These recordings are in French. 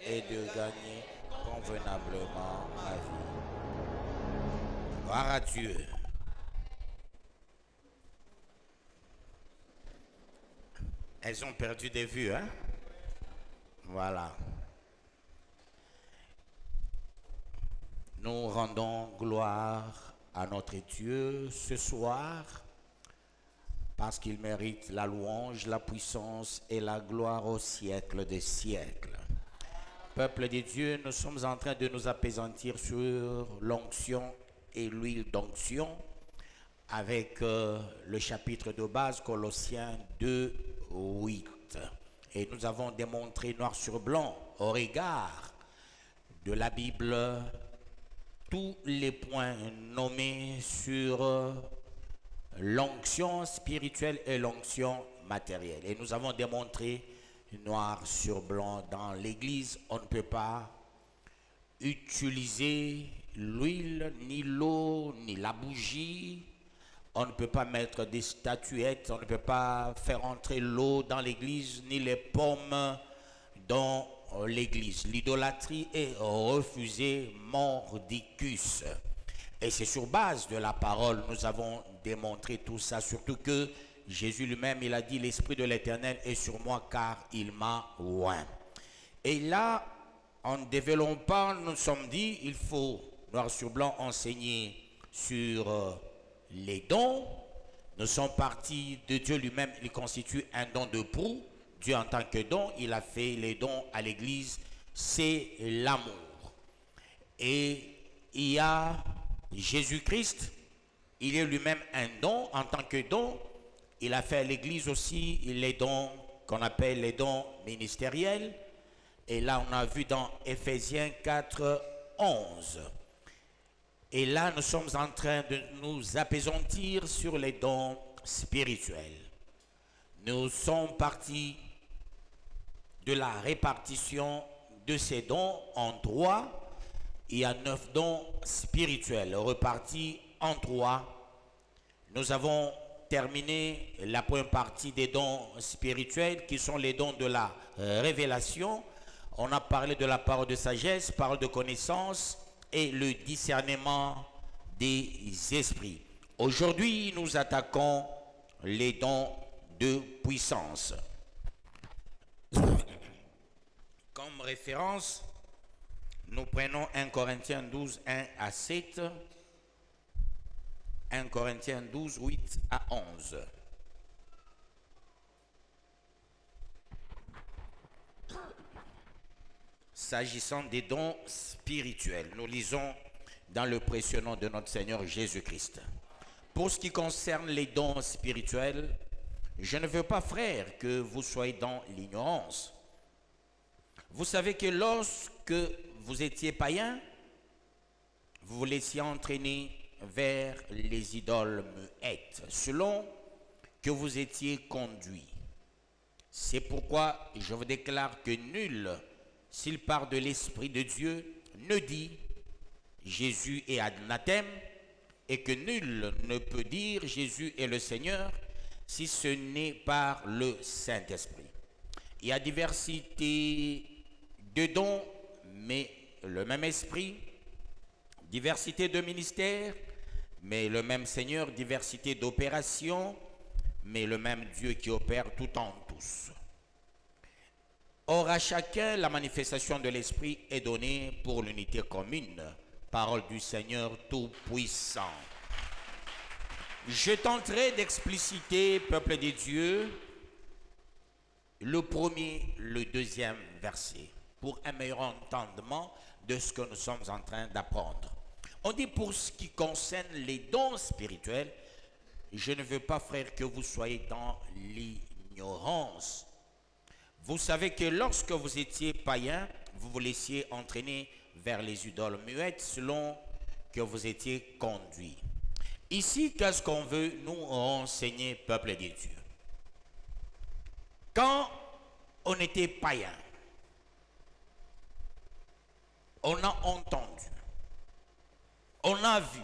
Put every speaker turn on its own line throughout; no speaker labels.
et de gagner convenablement ma vie. Gloire à Dieu. Elles ont perdu des vues, hein? Voilà. Nous rendons gloire à notre Dieu ce soir parce qu'il mérite la louange, la puissance et la gloire au siècle des siècles. Peuple de Dieu, nous sommes en train de nous appesantir sur l'onction et l'huile d'onction avec le chapitre de base Colossiens 2, 8. Et nous avons démontré noir sur blanc au regard de la Bible tous les points nommés sur l'onction spirituelle et l'onction matérielle. Et nous avons démontré noir sur blanc dans l'église, on ne peut pas utiliser l'huile, ni l'eau, ni la bougie. On ne peut pas mettre des statuettes, on ne peut pas faire entrer l'eau dans l'église, ni les pommes dans l'église. L'idolâtrie est refusée mordicus. Et c'est sur base de la parole nous avons démontré tout ça, surtout que Jésus lui-même, il a dit, l'Esprit de l'Éternel est sur moi car il m'a oint. Et là, en développant, nous nous sommes dit, il faut, noir sur blanc, enseigner sur les dons. Nous sommes partis de Dieu lui-même, il constitue un don de proue. Dieu en tant que don, il a fait les dons à l'église, c'est l'amour. Et il y a Jésus-Christ, il est lui-même un don en tant que don. Il a fait à l'église aussi les dons qu'on appelle les dons ministériels. Et là, on a vu dans Éphésiens 4, 11. Et là, nous sommes en train de nous appesantir sur les dons spirituels. Nous sommes partis de la répartition de ces dons en 3. Il y a 9 dons spirituels repartis en 3. Nous avons terminé la première partie des dons spirituels qui sont les dons de la révélation. On a parlé de la parole de sagesse, parole de connaissance et le discernement des esprits. Aujourd'hui, nous attaquons les dons de puissance. Comme référence, nous prenons 1 Corinthiens 12, 1 à 7. 1 Corinthiens 12, 8 à 11. S'agissant des dons spirituels, nous lisons dans le précieux nom de notre Seigneur Jésus-Christ. Pour ce qui concerne les dons spirituels, je ne veux pas, frères, que vous soyez dans l'ignorance. Vous savez que lorsque vous étiez païens, vous vous laissiez entraîner vers les idoles muettes, selon que vous étiez conduits. C'est pourquoi je vous déclare que nul, s'il part de l'Esprit de Dieu, ne dit Jésus est anathème, et que nul ne peut dire Jésus est le Seigneur, si ce n'est par le Saint-Esprit. Il y a diversité de dons, mais le même Esprit, diversité de ministères, mais le même Seigneur, diversité d'opérations, mais le même Dieu qui opère tout en tous. Or, à chacun, la manifestation de l'Esprit est donnée pour l'unité commune. Parole du Seigneur Tout-Puissant. Je tenterai d'expliciter, peuple de Dieu, le premier, le deuxième verset, pour un meilleur entendement de ce que nous sommes en train d'apprendre. On dit pour ce qui concerne les dons spirituels, je ne veux pas, frère, que vous soyez dans l'ignorance. Vous savez que lorsque vous étiez païen, vous vous laissiez entraîner vers les idoles muettes selon que vous étiez conduits. Ici, qu'est-ce qu'on veut nous enseigner, peuple de Dieu? Quand on était païen, on a entendu, on a vu,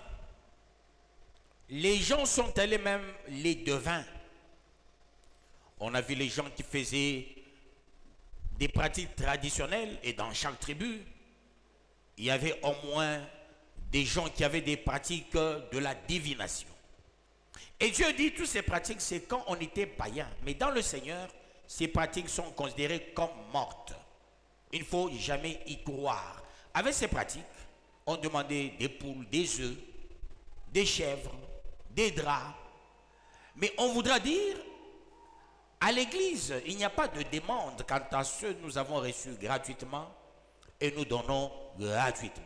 les gens sont allés même les devins. On a vu les gens qui faisaient des pratiques traditionnelles et dans chaque tribu, il y avait au moins des gens qui avaient des pratiques de la divination. Et Dieu dit toutes ces pratiques, c'est quand on était païen. Mais dans le Seigneur, ces pratiques sont considérées comme mortes. Il ne faut jamais y croire. Avec ces pratiques, on demandait des poules, des œufs, des chèvres, des draps. Mais on voudra dire, à l'église, il n'y a pas de demande quant à ceux que nous avons reçus gratuitement et nous donnons gratuitement.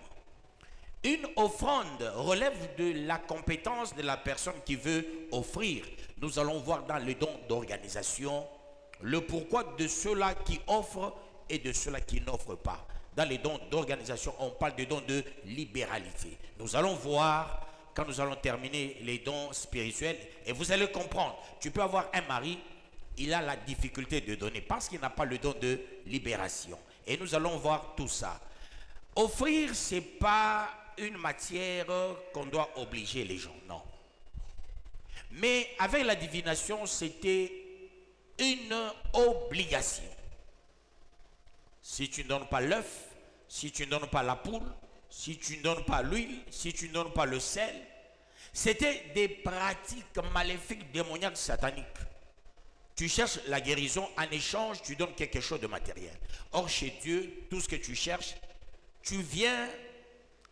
Une offrande relève de la compétence de la personne qui veut offrir. Nous allons voir dans le don d'organisation le pourquoi de ceux-là qui offrent et de ceux-là qui n'offrent pas. Dans les dons d'organisation, on parle de dons de libéralité. Nous allons voir quand nous allons terminer les dons spirituels et vous allez comprendre. Tu peux avoir un mari, il a la difficulté de donner parce qu'il n'a pas le don de libération. Et nous allons voir tout ça. Offrir, ce n'est pas une matière qu'on doit obliger les gens, non. Mais avec la divination, c'était une obligation. Si tu ne donnes pas l'œuf, si tu ne donnes pas la poule, si tu ne donnes pas l'huile, si tu ne donnes pas le sel, c'était des pratiques maléfiques, démoniaques, sataniques. Tu cherches la guérison, en échange, tu donnes quelque chose de matériel. Or, chez Dieu, tout ce que tu cherches, tu viens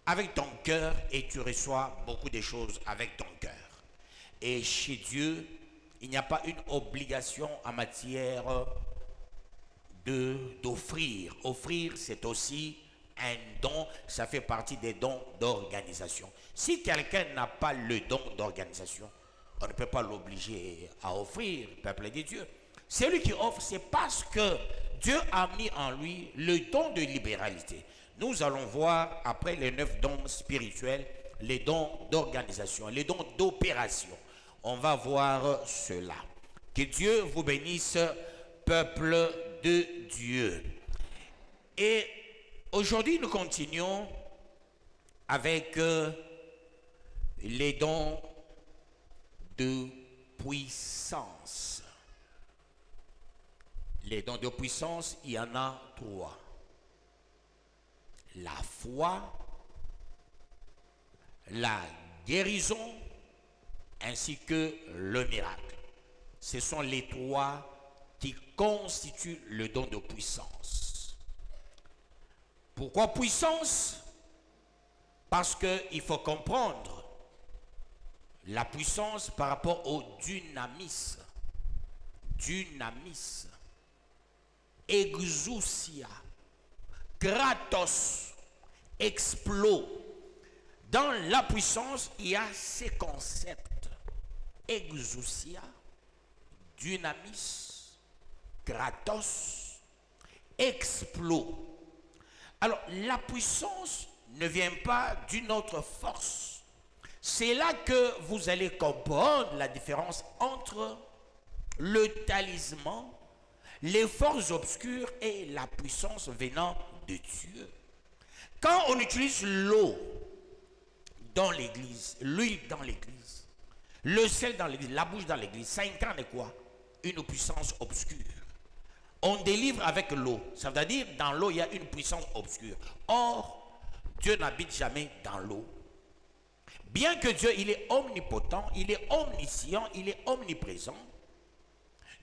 avec ton cœur et tu reçois beaucoup de choses avec ton cœur. Et chez Dieu, il n'y a pas une obligation en matière d'offrir. Offrir, c'est aussi un don, ça fait partie des dons d'organisation. Si quelqu'un n'a pas le don d'organisation, on ne peut pas l'obliger à offrir, peuple de Dieu. Celui qui offre, c'est parce que Dieu a mis en lui le don de libéralité. Nous allons voir après les 9 dons spirituels, les dons d'organisation, les dons d'opération. On va voir cela. Que Dieu vous bénisse, peuple de Dieu. Et aujourd'hui, nous continuons avec les dons de puissance. Les dons de puissance, il y en a 3. La foi, la guérison, ainsi que le miracle. Ce sont les 3 qui constituent le don de puissance. Pourquoi puissance? Parce qu'il faut comprendre la puissance par rapport au dynamisme. Dynamisme. Exousia. Kratos. Explos. Dans la puissance, il y a ces concepts. Exousia. Dynamis. Kratos. Explos. Alors, la puissance ne vient pas d'une autre force. C'est là que vous allez comprendre la différence entre le talisman, les forces obscures et la puissance venant de Dieu. Quand on utilise l'eau dans l'église, l'huile dans l'église, le sel dans l'église, la bouche dans l'église, ça incarne quoi? Une puissance obscure. On délivre avec l'eau. Ça veut dire dans l'eau, il y a une puissance obscure. Or, Dieu n'habite jamais dans l'eau. Bien que Dieu, il est omnipotent, il est omniscient, il est omniprésent,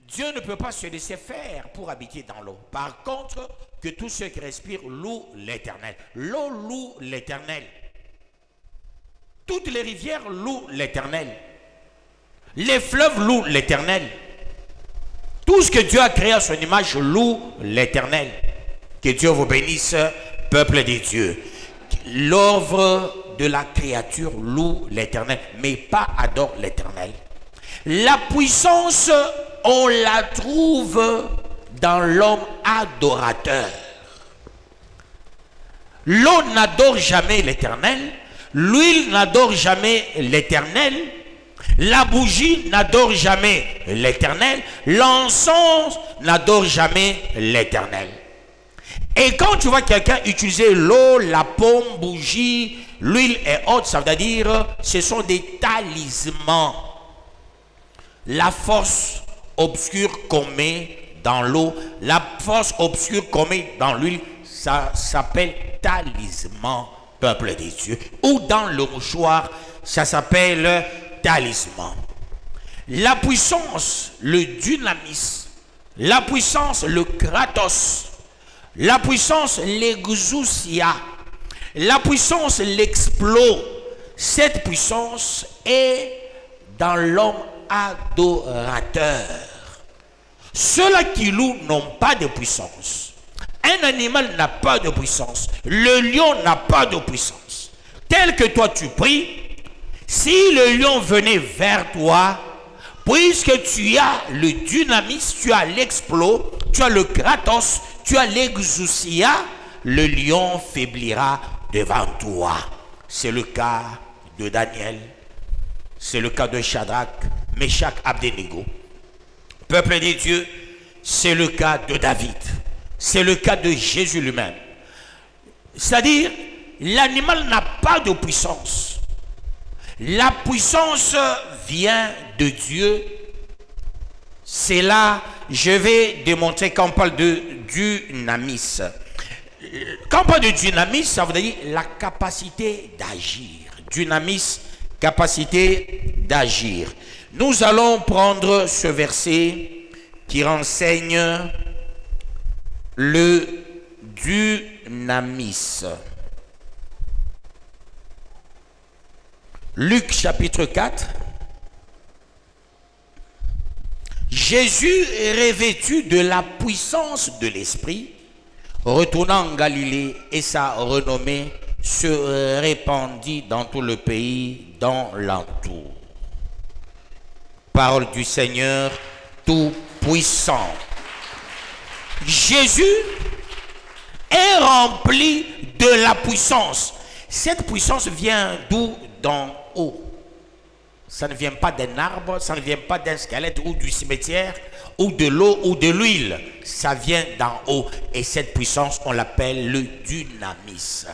Dieu ne peut pas se laisser faire pour habiter dans l'eau. Par contre, que tous ceux qui respirent louent l'Éternel. L'eau loue l'Éternel. Toutes les rivières louent l'Éternel. Les fleuves louent l'Éternel. Tout ce que Dieu a créé à son image loue l'Éternel. Que Dieu vous bénisse, peuple de Dieu. L'œuvre de la créature loue l'Éternel, mais pas adore l'Éternel. La puissance, on la trouve dans l'homme adorateur. L'eau n'adore jamais l'Éternel, l'huile n'adore jamais l'Éternel, la bougie n'adore jamais l'Éternel, l'encens n'adore jamais l'Éternel. Et quand tu vois quelqu'un utiliser l'eau, la pomme, bougie, l'huile et autres, ça veut dire ce sont des talismans. La force obscure qu'on met dans l'eau, la force obscure qu'on met dans l'huile, ça s'appelle talisman, peuple des dieux. Ou dans le mouchoir, ça s'appelle talisman. La puissance, le dynamis, la puissance, le kratos, la puissance, l'exousia, la puissance, l'explos. Cette puissance est dans l'homme adorateur. Ceux-là qui louent n'ont pas de puissance. Un animal n'a pas de puissance. Le lion n'a pas de puissance. Tel que toi tu pries, si le lion venait vers toi, puisque tu as le dynamis, tu as l'explos, tu as le kratos, tu as l'exousia, le lion faiblira devant toi. C'est le cas de Daniel, c'est le cas de Shadrach, Meshach, Abednego. Peuple des dieux, c'est le cas de David, c'est le cas de Jésus lui-même. C'est-à-dire, l'animal n'a pas de puissance. La puissance vient de Dieu. C'est là, je vais démontrer quand on parle de dynamis. Quand on parle de dynamis, ça veut dire la capacité d'agir. Dynamis, capacité d'agir. Nous allons prendre ce verset qui renseigne le dynamis. Luc chapitre 4. Jésus est revêtu de la puissance de l'Esprit, retournant en Galilée, et sa renommée se répandit dans tout le pays, dans l'entour. Parole du Seigneur Tout-Puissant. Jésus est rempli de la puissance. Cette puissance vient d'où? D'en haut. Ça ne vient pas d'un arbre, ça ne vient pas d'un squelette ou du cimetière, ou de l'eau ou de l'huile. Ça vient d'en haut. Et cette puissance, on l'appelle le dynamis.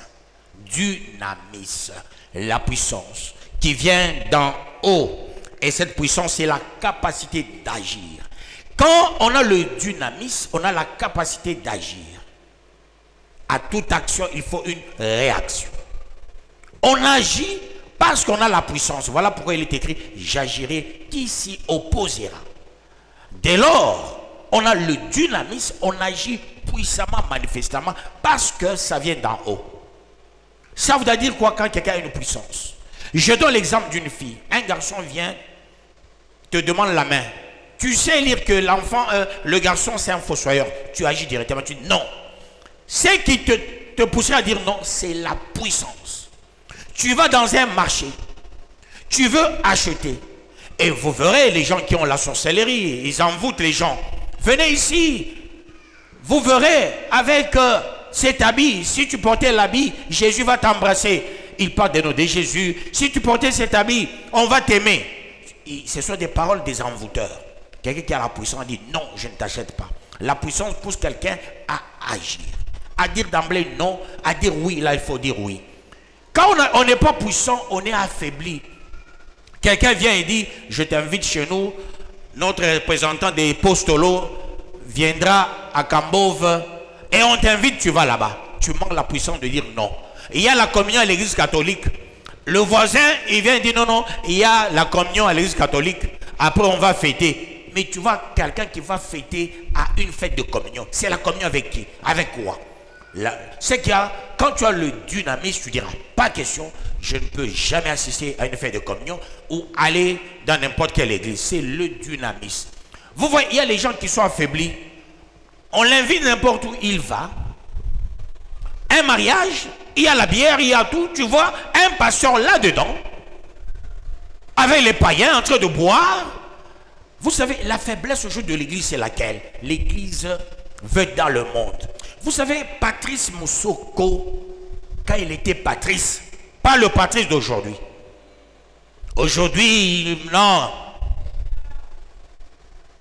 Dynamis, la puissance qui vient d'en haut. Et cette puissance, c'est la capacité d'agir. Quand on a le dynamis, on a la capacité d'agir. À toute action, il faut une réaction. On agit parce qu'on a la puissance. Voilà pourquoi il est écrit « J'agirai, qui s'y opposera ». Dès lors, on a le dynamis, on agit puissamment, manifestement, parce que ça vient d'en haut. Ça veut dire quoi quand quelqu'un a une puissance? Je donne l'exemple d'une fille. Un garçon vient, te demande la main. Tu sais lire que l'enfant, le garçon, c'est un fossoyeur. Tu agis directement, tu dis non. Ce qui te pousserait à dire non, c'est la puissance. Tu vas dans un marché, tu veux acheter. Et vous verrez les gens qui ont la sorcellerie, ils envoûtent les gens. Venez ici, vous verrez avec cet habit, si tu portais l'habit, Jésus va t'embrasser. Il parle de nous, de Jésus. Si tu portais cet habit, on va t'aimer. Ce sont des paroles des envoûteurs. Quelqu'un qui a la puissance dit non, je ne t'achète pas. La puissance pousse quelqu'un à agir, à dire d'emblée non, à dire oui. Là, il faut dire oui. Quand on n'est pas puissant, on est affaibli. Quelqu'un vient et dit, je t'invite chez nous, notre représentant des Postolos viendra à Kambove et on t'invite, tu vas là-bas. Tu manques la puissance de dire non. Il y a la communion à l'église catholique. Le voisin, il vient et dit non, non, il y a la communion à l'église catholique. Après, on va fêter. Mais tu vois, quelqu'un qui va fêter à une fête de communion. C'est la communion avec qui? Avec quoi? C'est qu'il y a, quand tu as le dynamis, tu diras, pas question, je ne peux jamais assister à une fête de communion ou aller dans n'importe quelle église. C'est le dynamis. Vous voyez, il y a les gens qui sont affaiblis. On l'invite n'importe où, il va. Un mariage, il y a la bière, il y a tout. Tu vois, un pasteur là-dedans, avec les païens en train de boire. Vous savez, la faiblesse aujourd'hui de l'église, c'est laquelle? L'église veut être dans le monde. Vous savez, Patrice Moussoko, quand il était Patrice, pas le Patrice d'aujourd'hui. Aujourd'hui, non.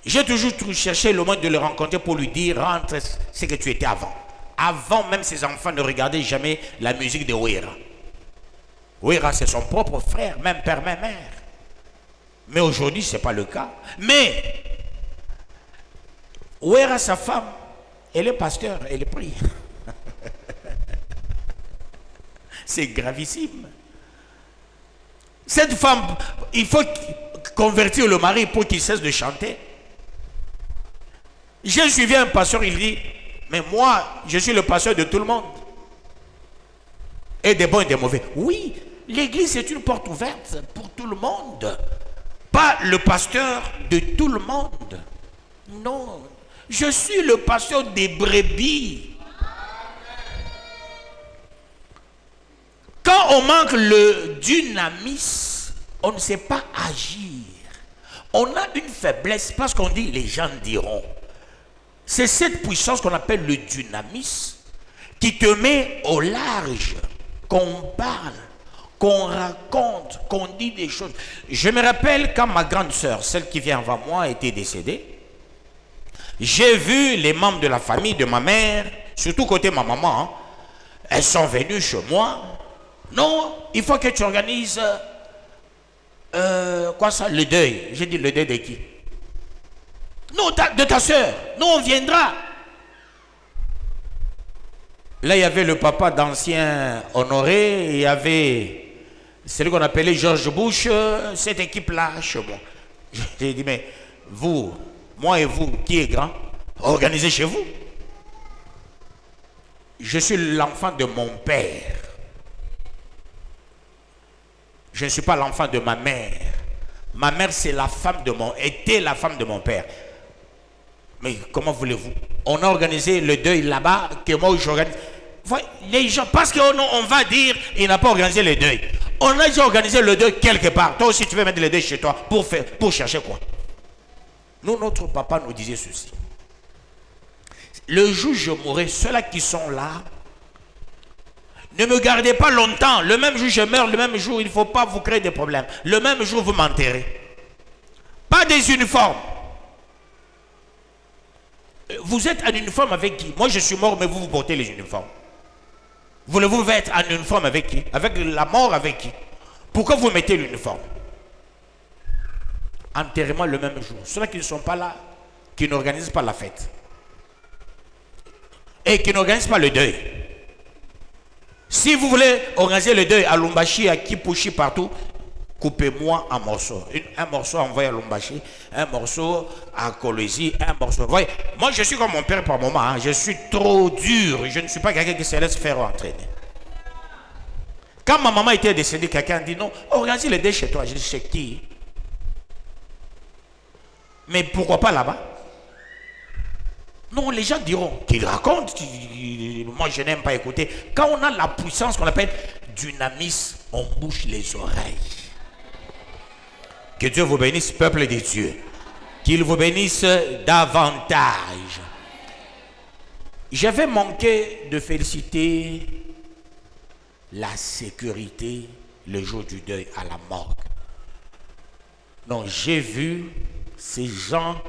J'ai toujours cherché le moyen de le rencontrer pour lui dire, rentre ce que tu étais avant. Avant, même ses enfants ne regardaient jamais la musique de Ouéra. Ouéra, c'est son propre frère, même père, même mère. Mais aujourd'hui, ce n'est pas le cas. Mais, Où est sa femme? Elle est pasteur, elle prie. C'est gravissime. Cette femme, il faut convertir le mari pour qu'il cesse de chanter. J'ai suivi un pasteur, il dit, mais moi, je suis le pasteur de tout le monde. Et des bons et des mauvais. Oui, l'église est une porte ouverte pour tout le monde. Pas le pasteur de tout le monde. Non, je suis le pasteur des brebis. Quand on manque le dynamisme, on ne sait pas agir. On a une faiblesse parce qu'on dit, les gens diront. C'est cette puissance qu'on appelle le dynamisme qui te met au large, qu'on parle, qu'on raconte, qu'on dit des choses. Je me rappelle quand ma grande sœur, celle qui vient avant moi, était décédée. J'ai vu les membres de la famille de ma mère, surtout côté ma maman, hein, elles sont venues chez moi. Non, il faut que tu organises quoi ça, le deuil. J'ai dit le deuil de qui? Non, de ta soeur. Non, on viendra. Là, il y avait le papa d'ancien Honoré, il y avait celui qu'on appelait George Bush, cette équipe-là chez moi. J'ai dit, mais vous, moi et vous, qui est grand, organisez chez vous. Je suis l'enfant de mon père. Je ne suis pas l'enfant de ma mère. Ma mère, c'est la femme de était la femme de mon père. Mais comment voulez-vous? On a organisé le deuil là-bas, que moi j'organise. Les gens, parce qu'on va dire, il n'a pas organisé le deuil. On a déjà organisé le deuil quelque part. Toi aussi, tu veux mettre le deuil chez toi pour chercher quoi? Nous, notre papa nous disait ceci. Le jour où je mourrai, ceux-là qui sont là, ne me gardez pas longtemps. Le même jour je meurs, le même jour, il ne faut pas vous créer des problèmes. Le même jour, vous m'enterrez. Pas des uniformes. Vous êtes en uniforme avec qui? Moi, je suis mort, mais vous portez les uniformes. Voulez-vous être en uniforme avec qui? Avec la mort, avec qui? Pourquoi vous mettez l'uniforme? Enterrement le même jour. Ceux-là qui ne sont pas là, qui n'organisent pas la fête. Et qui n'organisent pas le deuil. Si vous voulez organiser le deuil à Lumbashi, à Kipushi, partout, coupez-moi en morceaux. Un morceau envoyé à Lumbashi, un morceau à Kolwezi, un morceau. Voyez, moi je suis comme mon père par moment. Hein. Je suis trop dur. Je ne suis pas quelqu'un qui se laisse faire entraîner. Quand ma maman était décédée, quelqu'un dit non, organisez le deuil chez toi. Je dis chez qui? Mais pourquoi pas là-bas? Non, les gens diront qu'ils racontent. Moi, je n'aime pas écouter. Quand on a la puissance qu'on appelle dynamisme, on bouche les oreilles. Que Dieu vous bénisse, peuple de Dieu. Qu'il vous bénisse davantage. J'avais manqué de féliciter la sécurité le jour du deuil à la morgue. Non, j'ai vu ces gens.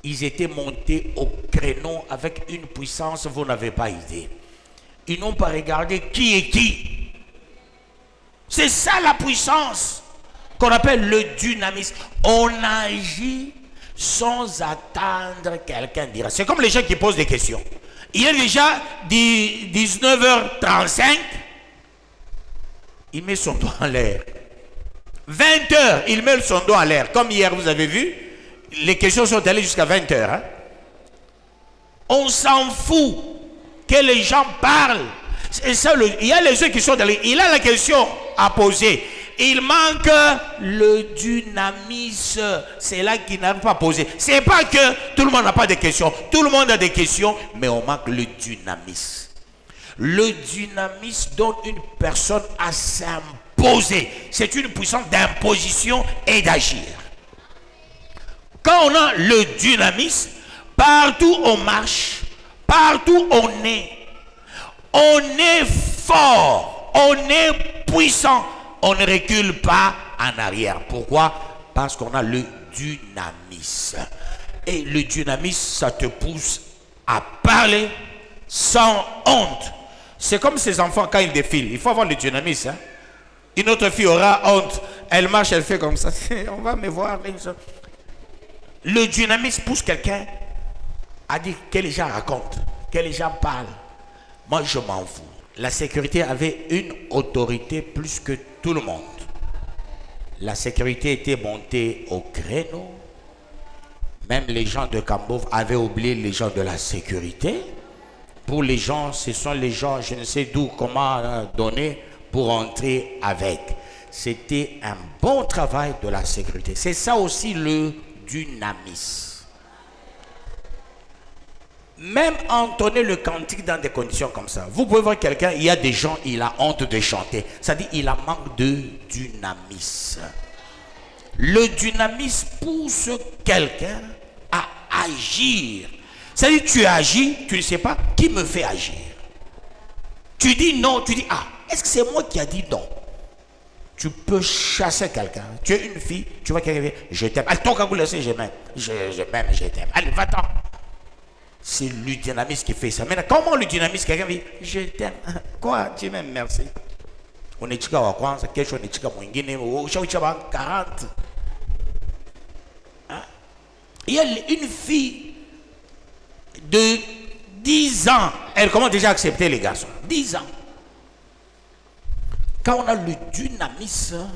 Ils étaient montés au créneau avec une puissance, vous n'avez pas idée. Ils n'ont pas regardé qui est qui. C'est ça la puissance qu'on appelle le dynamisme. On agit sans attendre quelqu'un dira. C'est comme les gens qui posent des questions. Il est déjà 19h35. Il met son doigt en l'air. 20h, il met son doigt en l'air. Comme hier, vous avez vu. Les questions sont allées jusqu'à 20h. Hein? On s'en fout que les gens parlent. Ça, il y a les yeux qui sont allés. Il a la question à poser. Il manque le dynamisme. C'est là qu'il n'a pas posé. C'est pas que tout le monde n'a pas de questions. Tout le monde a des questions, mais on manque le dynamisme. Le dynamisme donne une personne à s'imposer. C'est une puissance d'imposition et d'agir. Quand on a le dynamisme, partout on marche, partout on est fort, on est puissant, on ne recule pas en arrière. Pourquoi? Parce qu'on a le dynamisme. Et le dynamisme, ça te pousse à parler sans honte. C'est comme ces enfants quand ils défilent. Il faut avoir le dynamisme. Hein? Une autre fille aura honte. Elle marche, elle fait comme ça. On va me voir. Le dynamisme pousse quelqu'un a dit que les gens racontent, que les gens parlent. Moi, je m'en fous. La sécurité avait une autorité plus que tout le monde. La sécurité était montée au créneau. Même les gens de Cambove avaient oublié les gens de la sécurité. Pour les gens, ce sont les gens, je ne sais d'où, comment donner pour entrer avec. C'était un bon travail de la sécurité. C'est ça aussi le dynamisme. Même entonner le cantique dans des conditions comme ça. Vous pouvez voir quelqu'un, il y a des gens, il a honte de chanter. C'est-à-dire il a manque de dynamisme. Le dynamisme pousse quelqu'un à agir. C'est-à-dire tu agis, tu ne sais pas qui me fait agir. Tu dis non, tu dis ah, est-ce que c'est moi qui a dit non? Tu peux chasser quelqu'un. Tu es une fille, tu vois quelqu'un, je t'aime. Allez, ton cagoule, je m'aime. Je m'aime, je t'aime. Allez, va-t'en. C'est le dynamisme qui fait ça. Maintenant, comment le dynamisme, quelqu'un dit je t'aime. Quoi? Tu m'aimes, merci. On est chica wa kwanza, kesho on est chica mwingine, ushawicha 40. Il y a une fille de 10 ans, elle commence déjà à accepter les garçons. 10 ans. Quand on a le dynamisme,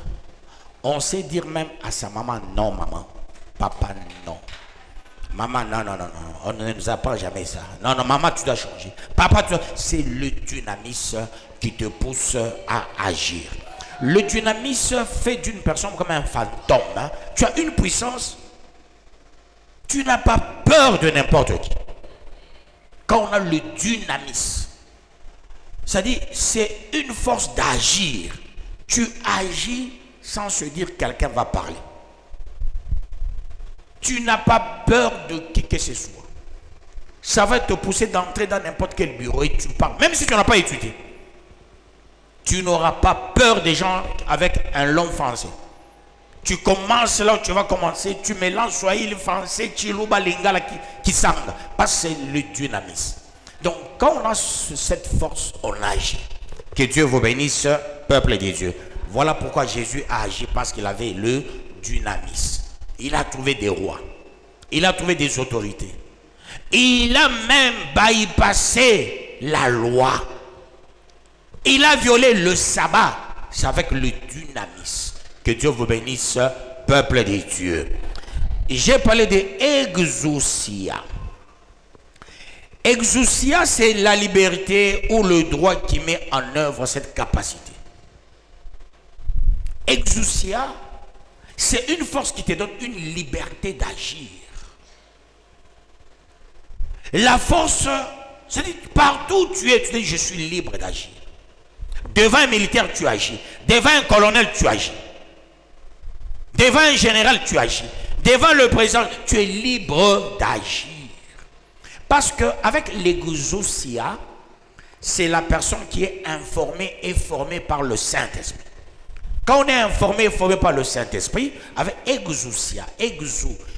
on sait dire même à sa maman, non maman, papa non. Maman, non, non, non, non, on ne nous apprend jamais ça. Non, non, maman, tu dois changer. Papa, tu dois... C'est le dynamisme qui te pousse à agir. Le dynamisme fait d'une personne comme un fantôme. Hein. Tu as une puissance, tu n'as pas peur de n'importe qui. Quand on a le dynamisme, c'est-à-dire c'est une force d'agir. Tu agis sans se dire que quelqu'un va parler. Tu n'as pas peur de qui que ce soit. Ça va te pousser d'entrer dans n'importe quel bureau et tu parles. Même si tu n'as pas étudié. Tu n'auras pas peur des gens avec un long français. Tu commences là où tu vas commencer. Tu mélanges swahili, français, chiluba, lingala, qui sang. Parce que c'est le dynamisme. Donc quand on a cette force, on agit. Que Dieu vous bénisse, peuple de Dieu. Voilà pourquoi Jésus a agi, parce qu'il avait le dynamisme. Il a trouvé des rois. Il a trouvé des autorités. Il a même bypassé la loi. Il a violé le sabbat. C'est avec le dynamisme. Que Dieu vous bénisse, peuple de Dieu. J'ai parlé de exousia. Exousia, c'est la liberté ou le droit qui met en œuvre cette capacité. Exousia, c'est une force qui te donne une liberté d'agir. La force, c'est-à-dire partout où tu es, tu dis je suis libre d'agir. Devant un militaire, tu agis. Devant un colonel, tu agis. Devant un général, tu agis. Devant le président, tu es libre d'agir. Parce qu'avec l'exousia, c'est la personne qui est informée et formée par le Saint-Esprit. Quand on est informé et formé par le Saint-Esprit, avec exousia,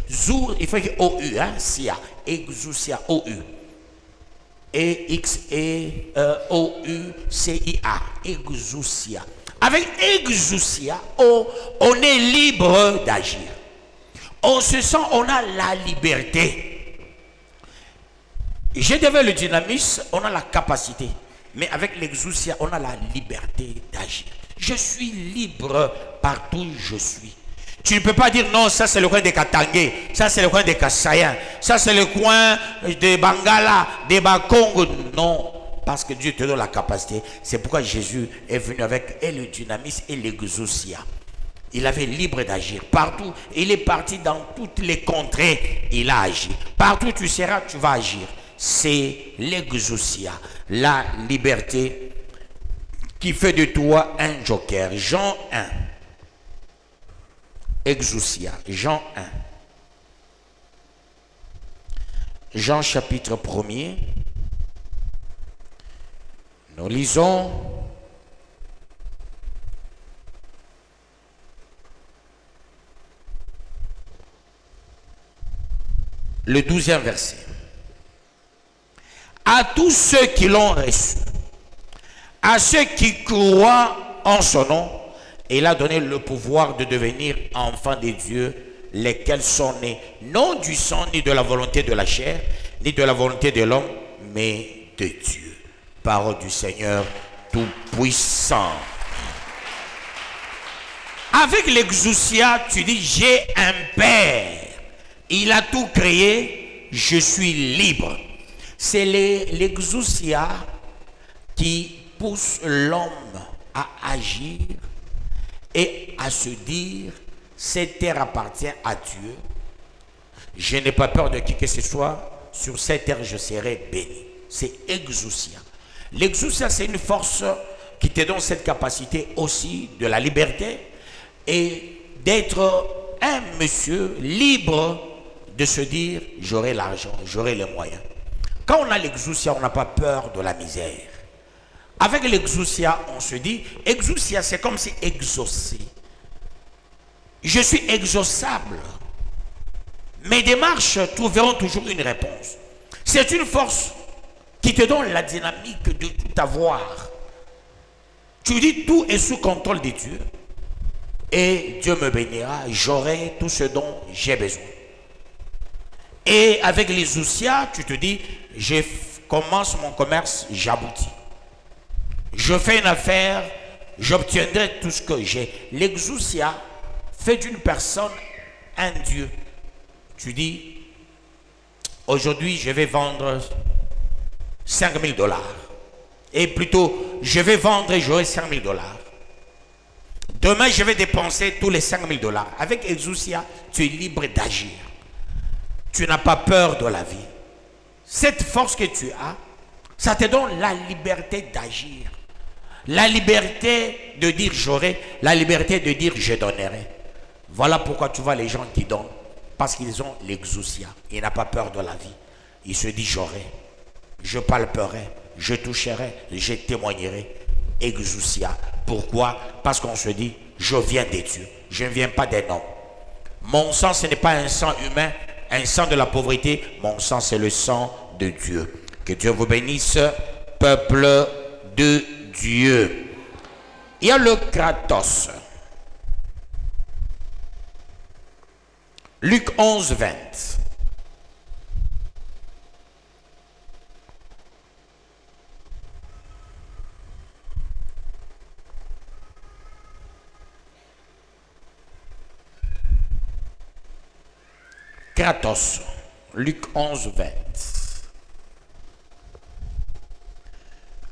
zou, il faut que O-U, hein, sia, exousia, O-U. E-X-E-O-U-C-I-A, exousia. Avec exousia, on est libre d'agir. On se sent, on a la liberté. J'ai devant le dynamisme, on a la capacité. Mais avec l'exousia, on a la liberté d'agir. Je suis libre partout où je suis. Tu ne peux pas dire non, ça c'est le coin des Katangé, ça c'est le coin des Kassaïens, ça c'est le coin des Bangala, des Bakongo. Non, parce que Dieu te donne la capacité. C'est pourquoi Jésus est venu avec le dynamisme et l'exousia. Il avait libre d'agir. Partout, il est parti dans toutes les contrées, il a agi. Partout où tu seras, tu vas agir. C'est l'exousia, la liberté qui fait de toi un joker. Jean 1. Exousia, Jean 1. Jean chapitre 1er. Nous lisons le 12e verset. À tous ceux qui l'ont reçu, à ceux qui croient en son nom, il a donné le pouvoir de devenir enfants de Dieu, lesquels sont nés non du sang ni de la volonté de la chair, ni de la volonté de l'homme, mais de Dieu. Parole du Seigneur Tout-Puissant. Avec l'exousia, tu dis, j'ai un Père. Il a tout créé, je suis libre. C'est l'exousia qui pousse l'homme à agir et à se dire, cette terre appartient à Dieu. Je n'ai pas peur de qui que ce soit. Sur cette terre, je serai béni. C'est exousia. L'exousia, c'est une force qui te donne cette capacité aussi de la liberté et d'être un monsieur libre de se dire, j'aurai l'argent, j'aurai les moyens. Quand on a l'exousia, on n'a pas peur de la misère. Avec l'exousia, on se dit, exousia, c'est comme si exaucé. Je suis exauçable. Mes démarches trouveront toujours une réponse. C'est une force qui te donne la dynamique de tout avoir. Tu dis, tout est sous contrôle de Dieu. Et Dieu me bénira, j'aurai tout ce dont j'ai besoin. Et avec les ousia, tu te dis, je commence mon commerce, j'aboutis. Je fais une affaire, j'obtiendrai tout ce que j'ai. L'exousia fait d'une personne un Dieu. Tu dis, aujourd'hui je vais vendre 5 000 $. Et plutôt, je vais vendre et j'aurai 5 000 $. Demain, je vais dépenser tous les 5 000 $. Avec exousia, tu es libre d'agir. Tu n'as pas peur de la vie. Cette force que tu as, ça te donne la liberté d'agir. La liberté de dire j'aurai, la liberté de dire je donnerai. Voilà pourquoi tu vois les gens qui donnent. Parce qu'ils ont l'exousia. Ils n'ont pas peur de la vie. Ils se disent j'aurai, je palperai, je toucherai, je témoignerai. Exousia. Pourquoi? Parce qu'on se dit je viens des dieux. Je ne viens pas des noms. Mon sang, ce n'est pas un sang humain, un sang de la pauvreté. Mon sang, c'est le sang de Dieu. Que Dieu vous bénisse, peuple de Dieu. Il y a le Kratos. Luc 11, 20. Kratos. Luc 11, 20.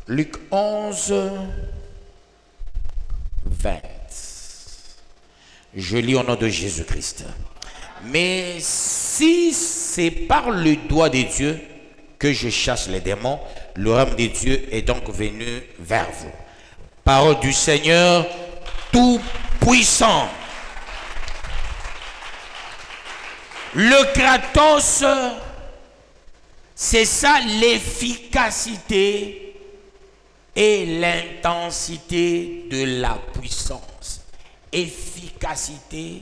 Luc 11, 20. Je lis au nom de Jésus-Christ. Mais si c'est par le doigt de Dieu que je chasse les démons, le royaume de Dieu est donc venu vers vous. Parole du Seigneur Tout-Puissant. Le Kratos, c'est ça l'efficacité et l'intensité de la puissance. Efficacité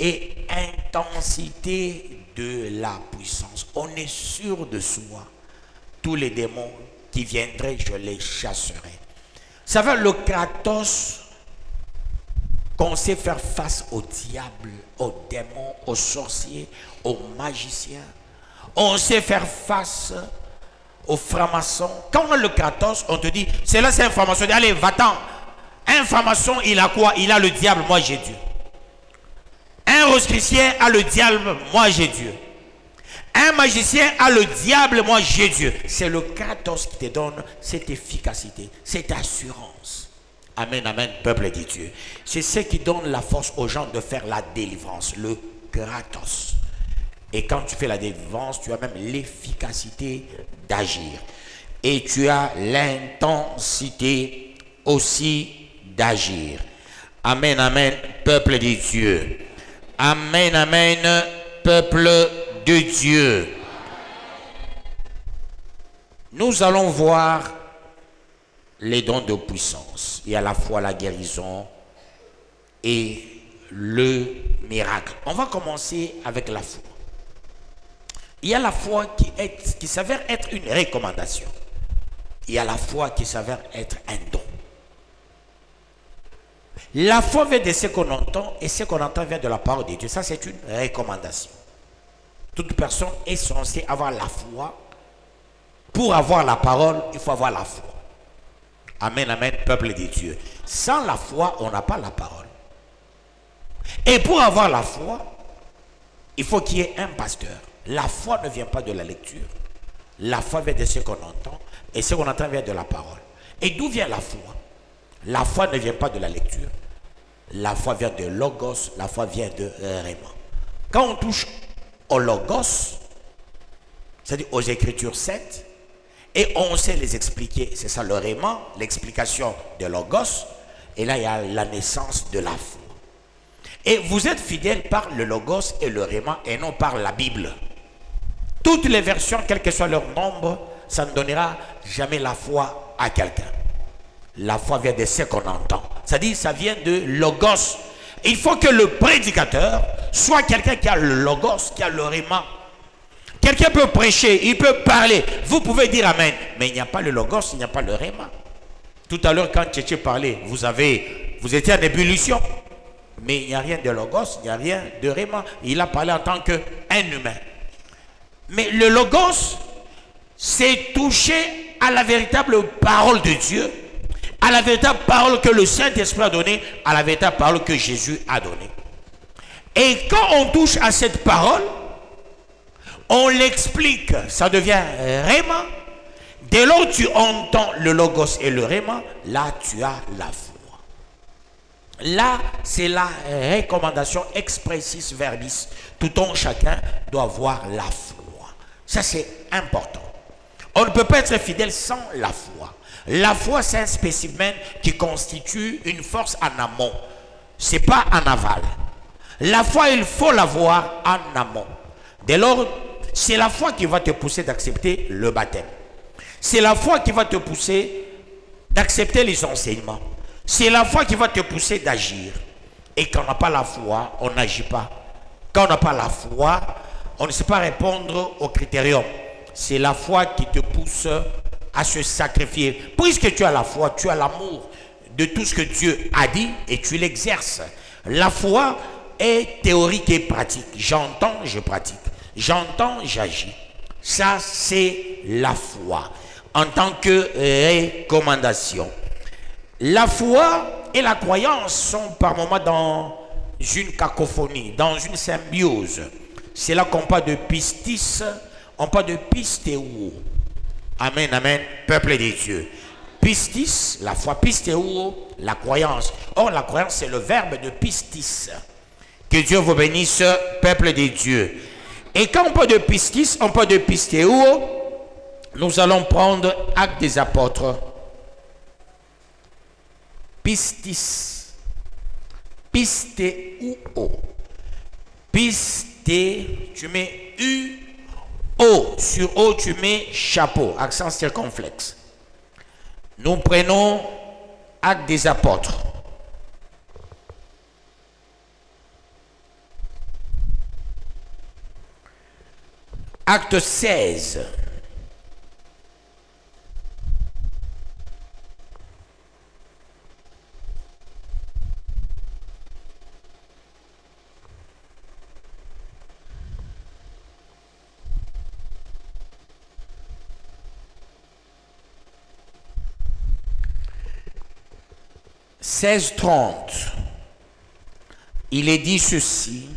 et intensité de la puissance. On est sûr de soi. Tous les démons qui viendraient, je les chasserai. Ça veut le Kratos qu'on sait faire face au diable, aux démons, aux sorciers, aux magiciens. On sait faire face aux francs-maçons. Quand on a le Kratos, on te dit, c'est là, c'est un franc-maçon. Allez, va-t'en. Un franc-maçon, il a quoi? Il a le diable, moi j'ai Dieu. Un rosicrucien a le diable, moi j'ai Dieu. Un magicien a le diable, moi j'ai Dieu. C'est le Kratos qui te donne cette efficacité, cette assurance. Amen, amen, peuple de Dieu. C'est ce qui donne la force aux gens de faire la délivrance, le Kratos. Et quand tu fais la délivrance, tu as même l'efficacité d'agir. Et tu as l'intensité aussi d'agir. Amen, amen, peuple de Dieu. Amen, amen, peuple de Dieu. Nous allons voir les dons de puissance. Il y a à la fois la guérison et le miracle. On va commencer avec la foi. Il y a la foi qui s'avère être une recommandation. Il y a la foi qui s'avère être un don. La foi vient de ce qu'on entend et ce qu'on entend vient de la parole de Dieu. Ça, c'est une recommandation. Toute personne est censée avoir la foi. Pour avoir la parole, il faut avoir la foi. Amen, amen, peuple de Dieu. Sans la foi, on n'a pas la parole. Et pour avoir la foi, il faut qu'il y ait un pasteur. La foi ne vient pas de la lecture. La foi vient de ce qu'on entend. Et ce qu'on entend vient de la parole. Et d'où vient la foi? La foi ne vient pas de la lecture. La foi vient de logos. La foi vient de réma. Quand on touche au logos, c'est-à-dire aux Écritures saintes, et on sait les expliquer, c'est ça le réma, l'explication de logos, et là il y a la naissance de la foi. Et vous êtes fidèles par le logos et le réma, et non par la Bible. Toutes les versions, quel que soit leur nombre, ça ne donnera jamais la foi à quelqu'un. La foi vient de ce qu'on entend. C'est-à-dire, ça vient de logos. Il faut que le prédicateur soit quelqu'un qui a le logos, qui a le réma. Quelqu'un peut prêcher, il peut parler. Vous pouvez dire amen. Mais il n'y a pas le logos, il n'y a pas le réma. Tout à l'heure, quand Tchétché parlait, vous étiez en ébullition. Mais il n'y a rien de logos, il n'y a rien de réma. Il a parlé en tant qu'un humain. Mais le logos, c'est toucher à la véritable parole de Dieu, à la véritable parole que le Saint-Esprit a donnée, à la véritable parole que Jésus a donnée. Et quand on touche à cette parole, on l'explique, ça devient réma. Dès lors que tu entends le logos et le réma, là tu as la foi. Là, c'est la recommandation expressis verbis. Tout un chacun doit avoir la foi. Ça, c'est important. On ne peut pas être fidèle sans la foi. La foi, c'est un spécimen qui constitue une force en amont. Ce n'est pas en aval. La foi, il faut l'avoir en amont. Dès lors, c'est la foi qui va te pousser d'accepter le baptême. C'est la foi qui va te pousser d'accepter les enseignements. C'est la foi qui va te pousser d'agir. Et quand on n'a pas la foi, on n'agit pas. Quand on n'a pas la foi, on ne sait pas répondre aux critériums. C'est la foi qui te pousse à se sacrifier. Puisque tu as la foi, tu as l'amour de tout ce que Dieu a dit et tu l'exerces. La foi est théorique et pratique. J'entends, je pratique. J'entends, j'agis. Ça, c'est la foi en tant que recommandation. La foi et la croyance sont par moments dans une cacophonie, dans une symbiose. C'est là qu'on parle de pistis, on parle de pistéo. Amen, amen, peuple des dieux. Pistis, la foi, pistéo, la croyance. Or, la croyance, c'est le verbe de pistis. Que Dieu vous bénisse, peuple des dieux. Et quand on parle de pistis, on parle de pistéo, nous allons prendre Actes des Apôtres. Pistis. Pistéo. Pisté, tu mets U, O. Sur O, tu mets chapeau, accent circonflexe. Nous prenons Actes des Apôtres. Acte 16. « 16:30 » il est dit ceci.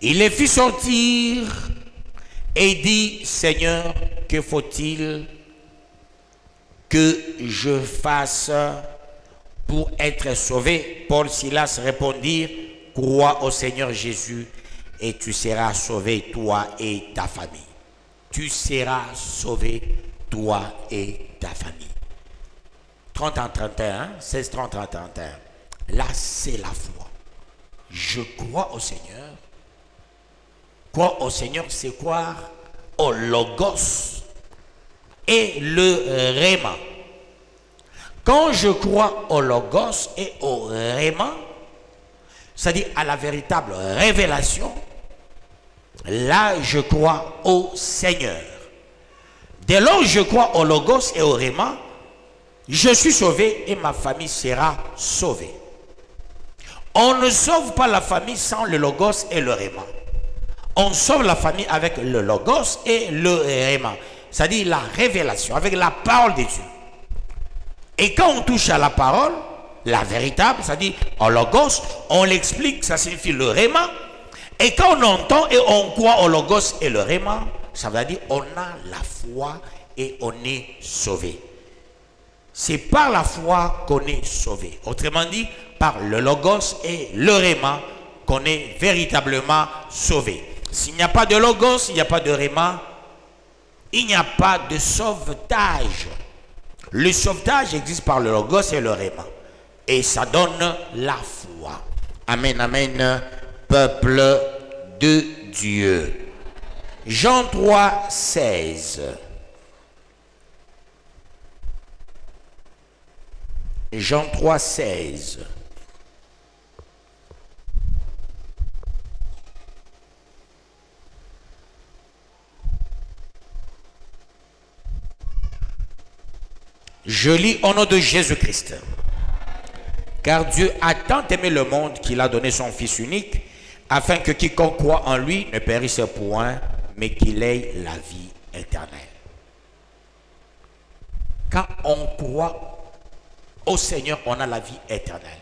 Il les fit sortir et dit, Seigneur, que faut-il que je fasse pour être sauvé? Paul, Silas répondirent, crois au Seigneur Jésus et tu seras sauvé, toi et ta famille. Tu seras sauvé, toi et ta famille. 30 en 31, 16, 30 en 31. Là, c'est la foi. Je crois au Seigneur. Croire au Seigneur, c'est croire au Logos et le Réma. Quand je crois au Logos et au Réma, c'est-à-dire à la véritable révélation, là, je crois au Seigneur. Dès lors que je crois au Logos et au Réma, je suis sauvé et ma famille sera sauvée. On ne sauve pas la famille sans le Logos et le Réma. on sauve la famille avec le logos et le réma, c'est-à-dire la révélation, avec la parole de Dieu. Et quand on touche à la parole, la véritable, c'est-à-dire en logos, on l'explique, ça signifie le réma. Et quand on entend et on croit au logos et le réma, ça veut dire on a la foi et on est sauvé. C'est par la foi qu'on est sauvé. Autrement dit, par le logos et le réma qu'on est véritablement sauvé. S'il n'y a pas de logos, il n'y a pas de réma, il n'y a pas de sauvetage. Le sauvetage existe par le logos et le réma. Et ça donne la foi. Amen, amen, peuple de Dieu. Jean 3, 16. Jean 3, 16. Je lis au nom de Jésus-Christ. Car Dieu a tant aimé le monde qu'il a donné son Fils unique, afin que quiconque croit en lui ne périsse point, mais qu'il ait la vie éternelle. Quand on croit au Seigneur, on a la vie éternelle.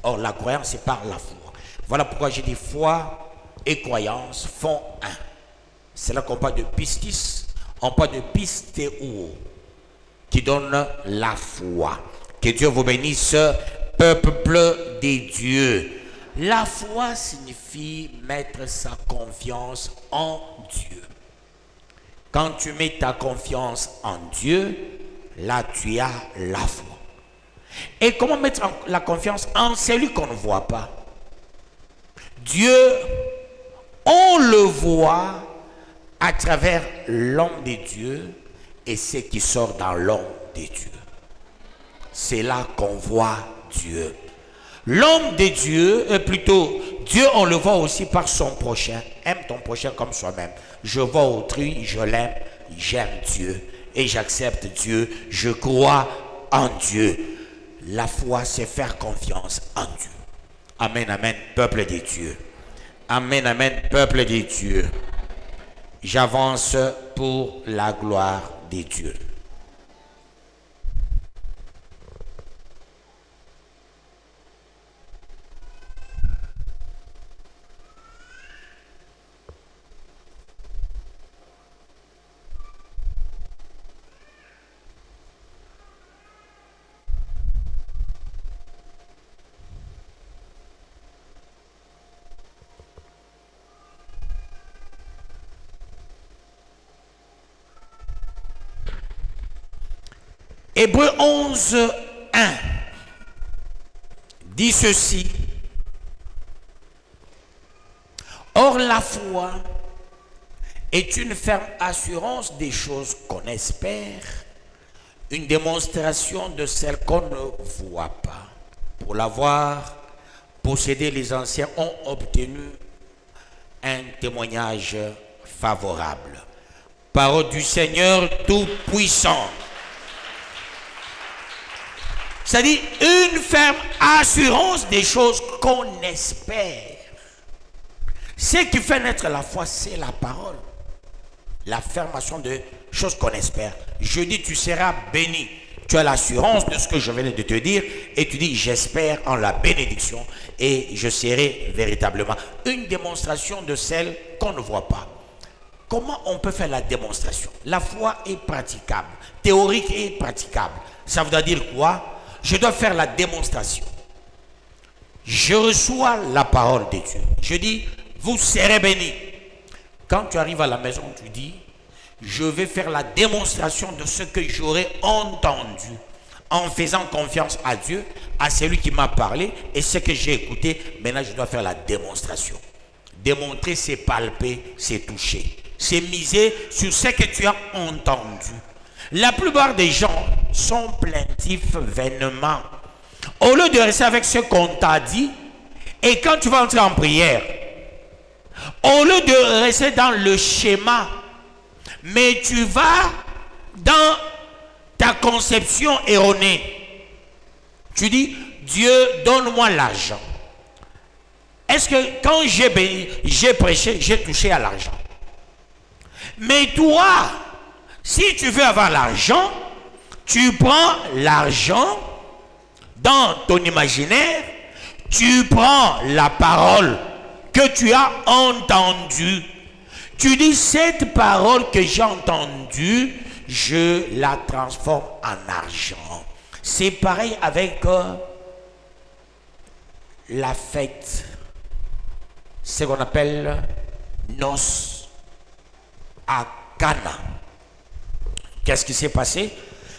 Or, la croyance, c'est par la foi. Voilà pourquoi j'ai dit foi et croyance font un. C'est là qu'on parle de pistis, on parle de pistéo, qui donne la foi. Que Dieu vous bénisse, peuple des dieux. La foi signifie mettre sa confiance en Dieu. Quand tu mets ta confiance en Dieu, là tu as la foi. Et comment mettre la confiance en celui qu'on ne voit pas? Dieu, on le voit à travers l'homme de Dieu et ce qui sort dans l'homme de Dieu. C'est là qu'on voit Dieu. L'homme de Dieu, plutôt Dieu, on le voit aussi par son prochain. Aime ton prochain comme soi-même. Je vois autrui, je l'aime, j'aime Dieu et j'accepte Dieu, je crois en Dieu. La foi, c'est faire confiance en Dieu. Amen, amen, peuple de Dieu. Amen, amen, peuple de Dieu. J'avance pour la gloire de Dieu. Hébreux 11, 1 dit ceci. Or la foi est une ferme assurance des choses qu'on espère, une démonstration de celles qu'on ne voit pas. Pour l'avoir possédé, les anciens ont obtenu un témoignage favorable. Parole du Seigneur Tout-Puissant. C'est-à-dire une ferme assurance des choses qu'on espère. Ce qui fait naître la foi, c'est la parole. L'affirmation de choses qu'on espère. Je dis, tu seras béni. Tu as l'assurance de ce que je venais de te dire. Et tu dis, j'espère en la bénédiction. Et je serai véritablement une démonstration de celle qu'on ne voit pas. Comment on peut faire la démonstration? La foi est praticable. Théorique et praticable. Ça veut dire quoi? Je dois faire la démonstration. Je reçois la parole de Dieu. Je dis, vous serez bénis. Quand tu arrives à la maison, tu dis, je vais faire la démonstration de ce que j'aurais entendu en faisant confiance à Dieu, à celui qui m'a parlé et ce que j'ai écouté. Maintenant, je dois faire la démonstration. Démontrer, c'est palper, c'est toucher. C'est miser sur ce que tu as entendu. La plupart des gens sont plaintifs vainement. Au lieu de rester avec ce qu'on t'a dit, et quand tu vas entrer en prière, au lieu de rester dans le schéma, mais tu vas dans ta conception erronée. Tu dis, Dieu, donne-moi l'argent. Est-ce que quand j'ai prêché, j'ai touché à l'argent? Mais toi, si tu veux avoir l'argent, tu prends l'argent dans ton imaginaire, tu prends la parole que tu as entendue. Tu dis, cette parole que j'ai entendue, je la transforme en argent. C'est pareil avec la fête. C'est ce qu'on appelle noces à Cana. Qu'est-ce qui s'est passé?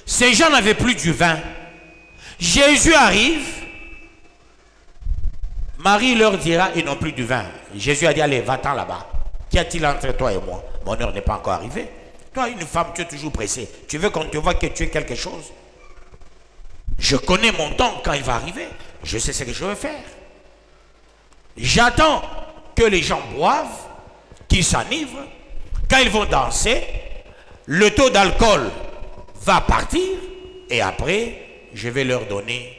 Ces gens n'avaient plus du vin. Jésus arrive. Marie leur dira, ils n'ont plus du vin. Jésus a dit, allez, va-t'en là-bas. Qu'y a-t-il entre toi et moi? Mon heure n'est pas encore arrivée. Toi, une femme, tu es toujours pressée. Tu veux qu'on te voit que tu es quelque chose? Je connais mon temps quand il va arriver. Je sais ce que je veux faire. J'attends que les gens boivent, qu'ils s'enivrent. Quand ils vont danser, le taux d'alcool va partir et après, je vais leur donner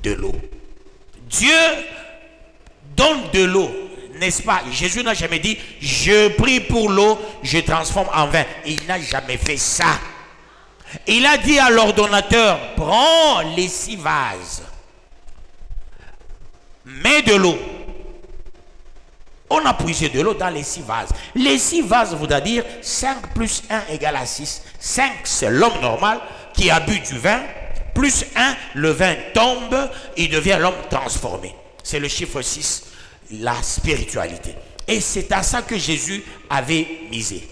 de l'eau. Dieu donne de l'eau, n'est-ce pas? Jésus n'a jamais dit, je prie pour l'eau, je transforme en vin. Il n'a jamais fait ça. Il a dit à l'ordonnateur, prends les 6 vases, mets de l'eau. On a puisé de l'eau dans les 6 vases. Les 6 vases voudra dire 5 plus 1 égale à 6. 5, c'est l'homme normal qui a bu du vin. Plus 1, le vin tombe, il devient l'homme transformé. C'est le chiffre 6, la spiritualité. Et c'est à ça que Jésus avait misé.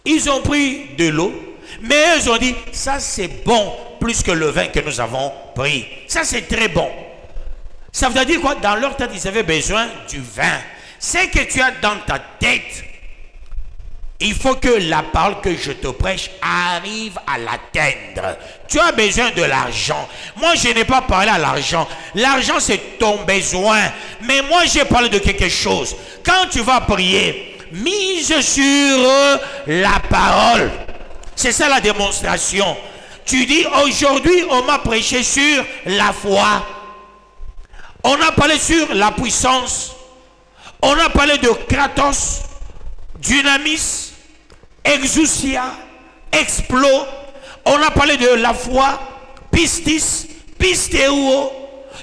Ils ont pris de l'eau, mais ils ont dit, ça c'est bon, plus que le vin que nous avons pris. Ça c'est très bon. Ça veut dire quoi? Dans leur tête, ils avaient besoin du vin. C'est que tu as dans ta tête. Il faut que la parole que je te prêche arrive à l'atteindre. Tu as besoin de l'argent. Moi, je n'ai pas parlé à l'argent. L'argent, c'est ton besoin. Mais moi, j'ai parlé de quelque chose. Quand tu vas prier, mise sur la parole. C'est ça la démonstration. Tu dis, aujourd'hui, on m'a prêché sur la foi. On a parlé sur la puissance. On a parlé de Kratos, Dynamis, Exousia, Explo. On a parlé de la foi, Pistis, Pistéo.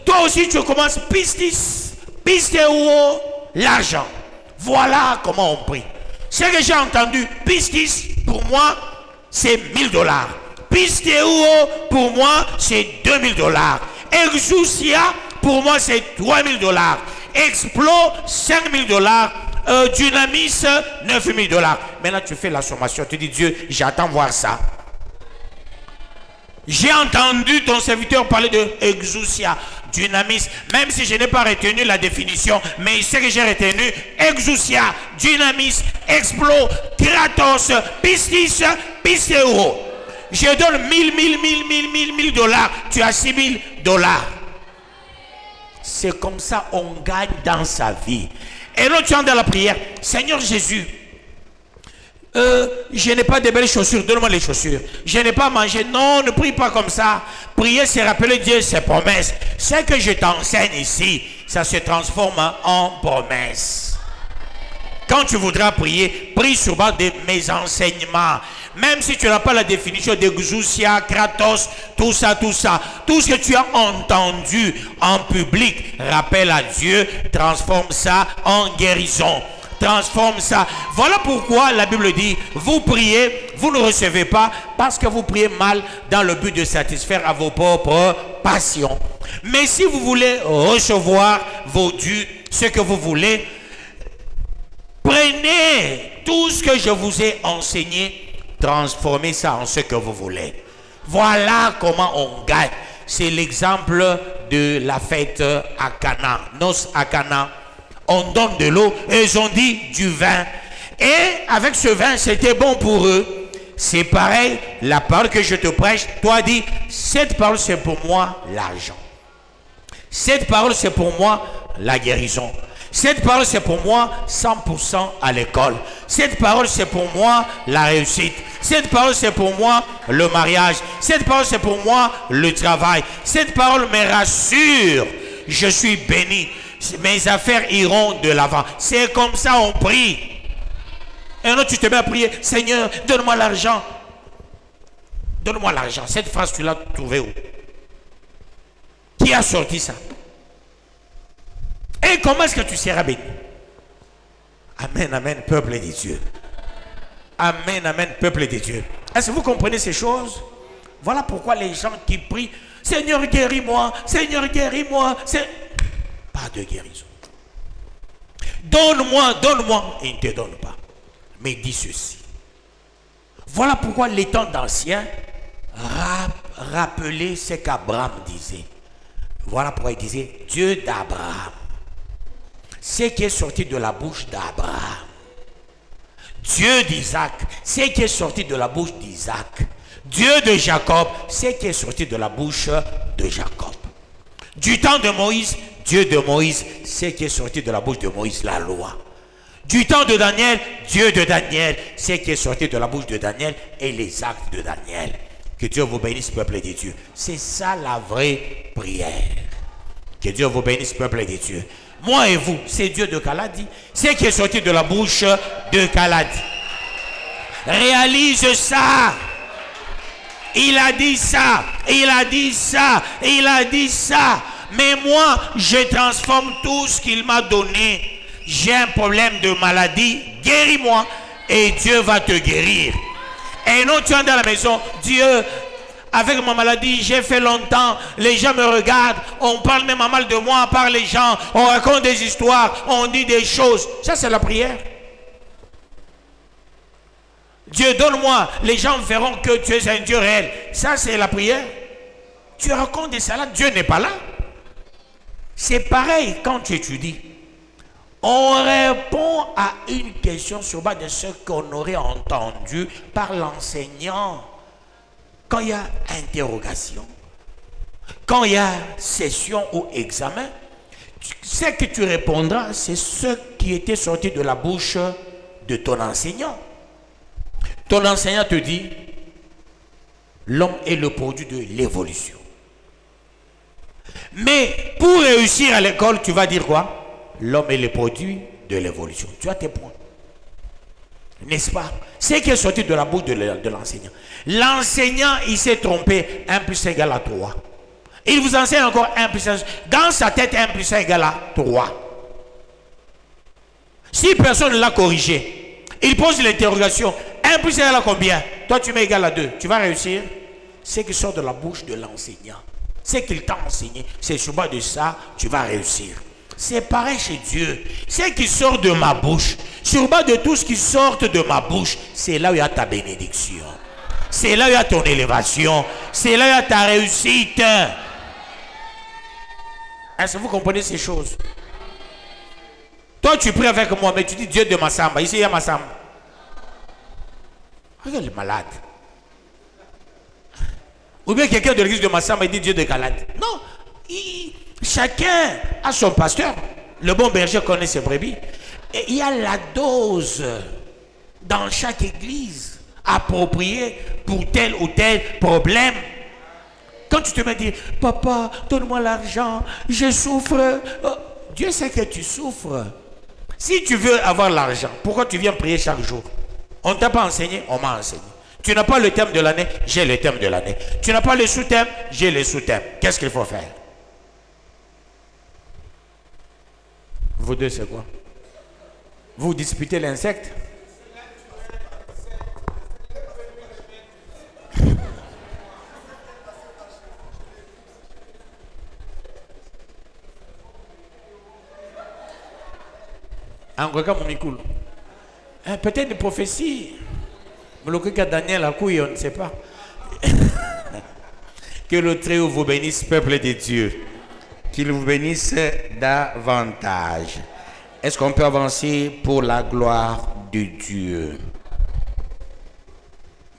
Toi aussi tu commences Pistis, Pistéo, l'argent. Voilà comment on prie. Ce que j'ai entendu, Pistis, pour moi, c'est $1000. Pistéo, pour moi, c'est $2000. Exousia, pour moi, c'est $3000. Explo, $5000. Dynamis, $9000. Maintenant, tu fais la sommation. Tu dis, Dieu, j'attends voir ça. J'ai entendu ton serviteur parler de exousia, dynamis, même si je n'ai pas retenu la définition, mais ce que j'ai retenu, exousia, dynamis, explo, kratos, pistis, pistéo. Je donne 1000 $. Tu as $6000. C'est comme ça on gagne dans sa vie. Et là, tu entres dans la prière. Seigneur Jésus, je n'ai pas de belles chaussures, donne-moi les chaussures. Je n'ai pas mangé. Non, ne prie pas comme ça. Prier, c'est rappeler Dieu ses promesses. Ce que je t'enseigne ici, ça se transforme en promesse. Quand tu voudras prier, prie sur base de mes enseignements. Même si tu n'as pas la définition d'exousia, kratos, tout ça. Tout ce que tu as entendu en public, rappelle à Dieu, transforme ça en guérison. Transforme ça. Voilà pourquoi la Bible dit, vous priez, vous ne recevez pas parce que vous priez mal dans le but de satisfaire à vos propres passions. Mais si vous voulez recevoir vos dûs, ce que vous voulez, prenez tout ce que je vous ai enseigné, transformez ça en ce que vous voulez. Voilà comment on gagne. C'est l'exemple de la fête à Cana, noces à Cana. On donne de l'eau et ils ont dit du vin. Et avec ce vin, c'était bon pour eux. C'est pareil, la parole que je te prêche, toi dis, cette parole c'est pour moi l'argent. Cette parole c'est pour moi la guérison. Cette parole c'est pour moi 100% à l'école. Cette parole c'est pour moi la réussite. Cette parole c'est pour moi le mariage. Cette parole c'est pour moi le travail. Cette parole me rassure. Je suis béni. mes affaires iront de l'avant. C'est comme ça on prie. Et non, tu te mets à prier, Seigneur, donne-moi l'argent. Donne-moi l'argent. Cette phrase, tu l'as trouvée où? Qui a sorti ça? Et comment est-ce que tu seras béni? Amen, amen, peuple de Dieu. Amen, amen, peuple de Dieu. Est-ce que vous comprenez ces choses? Voilà pourquoi les gens qui prient, Seigneur, guéris-moi, Seigneur, guéris-moi. Pas de guérison. Donne-moi, donne-moi. Et il ne te donne pas. Mais dis ceci. Voilà pourquoi les temps d'anciens rappelaient ce qu'Abraham disait. Voilà pourquoi il disait Dieu d'Abraham. Ce qui est sorti de la bouche d'Abraham. Dieu d'Isaac. Ce qui est sorti de la bouche d'Isaac. Dieu de Jacob. Ce qui est sorti de la bouche de Jacob. Du temps de Moïse, Dieu de Moïse. Ce qui est sorti de la bouche de Moïse, la loi. Du temps de Daniel, Dieu de Daniel. Ce qui est sorti de la bouche de Daniel et les actes de Daniel. Que Dieu vous bénisse, peuple de Dieu. C'est ça la vraie prière. Que Dieu vous bénisse, peuple de Dieu. Moi et vous, c'est Dieu de Kaladi. Ce qui est sorti de la bouche de Kaladi. Réalise ça. Il a dit ça. Il a dit ça. Il a dit ça. Mais moi, je transforme tout ce qu'il m'a donné. J'ai un problème de maladie. Guéris-moi. Et Dieu va te guérir. Et non, tu es dans la maison. Dieu... Avec ma maladie, j'ai fait longtemps, les gens me regardent, on parle même mal de moi par les gens, on raconte des histoires, on dit des choses. Ça, c'est la prière. Dieu, donne-moi, les gens verront que tu es un Dieu réel. Ça, c'est la prière. Tu racontes des salades, Dieu n'est pas là. C'est pareil quand tu étudies. On répond à une question sur base de ce qu'on aurait entendu par l'enseignant. Quand il y a interrogation, quand il y a session ou examen, ce que tu répondras, c'est ce qui était sorti de la bouche de ton enseignant. Ton enseignant te dit, l'homme est le produit de l'évolution. Mais pour réussir à l'école, tu vas dire quoi? L'homme est le produit de l'évolution. Tu as tes points. N'est-ce pas? C'est qui est sorti de la bouche de l'enseignant. L'enseignant, il s'est trompé. 1 plus 1 égale à 3. Il vous enseigne encore 1 plus 1. Dans sa tête, 1 plus 1 égale à 3. Si personne ne l'a corrigé, il pose l'interrogation. 1 plus 1 égale à combien? Toi, tu mets égal à 2. Tu vas réussir? C'est qui sort de la bouche de l'enseignant. C'est qu'il t'a enseigné. C'est sur base de ça, tu vas réussir. C'est pareil chez Dieu. Ce qui sort de ma bouche, sur bas de tout ce qui sort de ma bouche, c'est là où il y a ta bénédiction. C'est là où il y a ton élévation. C'est là où il y a ta réussite. Est-ce que vous comprenez ces choses? Toi, tu pries avec moi, mais tu dis Dieu de Massamba. Ici, il y a Massamba. Regarde le malade. Ou bien quelqu'un de l'église de Massamba, il dit Dieu de Galade. Non. Chacun a son pasteur. Le bon berger connaît ses brebis. Et il y a la dose dans chaque église appropriée pour tel ou tel problème. Quand tu te mets à dire, papa, donne-moi l'argent, je souffre. Oh, Dieu sait que tu souffres. Si tu veux avoir l'argent, pourquoi tu viens prier chaque jour? On ne t'a pas enseigné, on m'a enseigné. Tu n'as pas le thème de l'année, j'ai le thème de l'année. Tu n'as pas le sous-thème, j'ai le sous-thème. Qu'est-ce qu'il faut faire? Vous deux, c'est quoi? Vous disputez l'insecte? Peut-être une prophétie. Mais le cas Daniel a couille, on ne sait pas. Que le Très-Haut vous bénisse, peuple de Dieu. Qu'il vous bénisse davantage. Est-ce qu'on peut avancer pour la gloire de Dieu?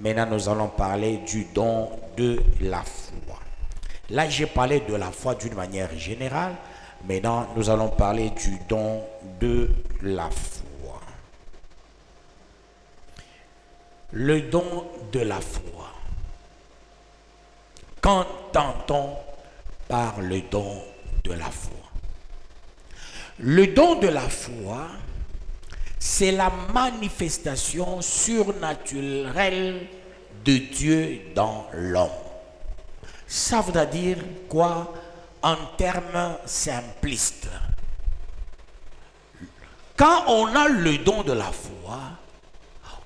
Maintenant, nous allons parler du don de la foi. Là, j'ai parlé de la foi d'une manière générale. Maintenant, nous allons parler du don de la foi. Le don de la foi. Qu'entend-on par le don de la foi? Le don de la foi, c'est la manifestation surnaturelle de Dieu dans l'homme. Ça veut dire quoi en termes simplistes? Quand on a le don de la foi,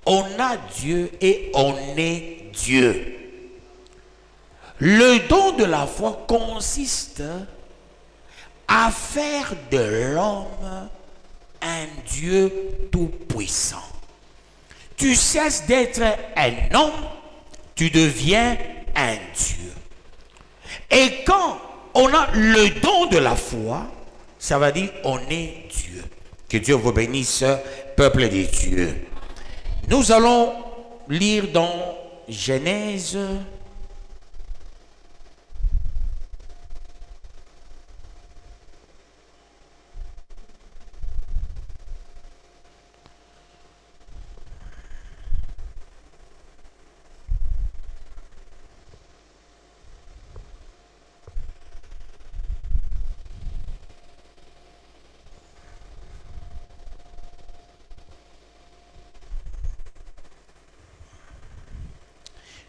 on a Dieu et on est Dieu. Le don de la foi consiste à faire de l'homme un Dieu tout-puissant. Tu cesses d'être un homme, tu deviens un Dieu. Et quand on a le don de la foi, ça veut dire on est Dieu. Que Dieu vous bénisse, peuple de Dieu. Nous allons lire dans Genèse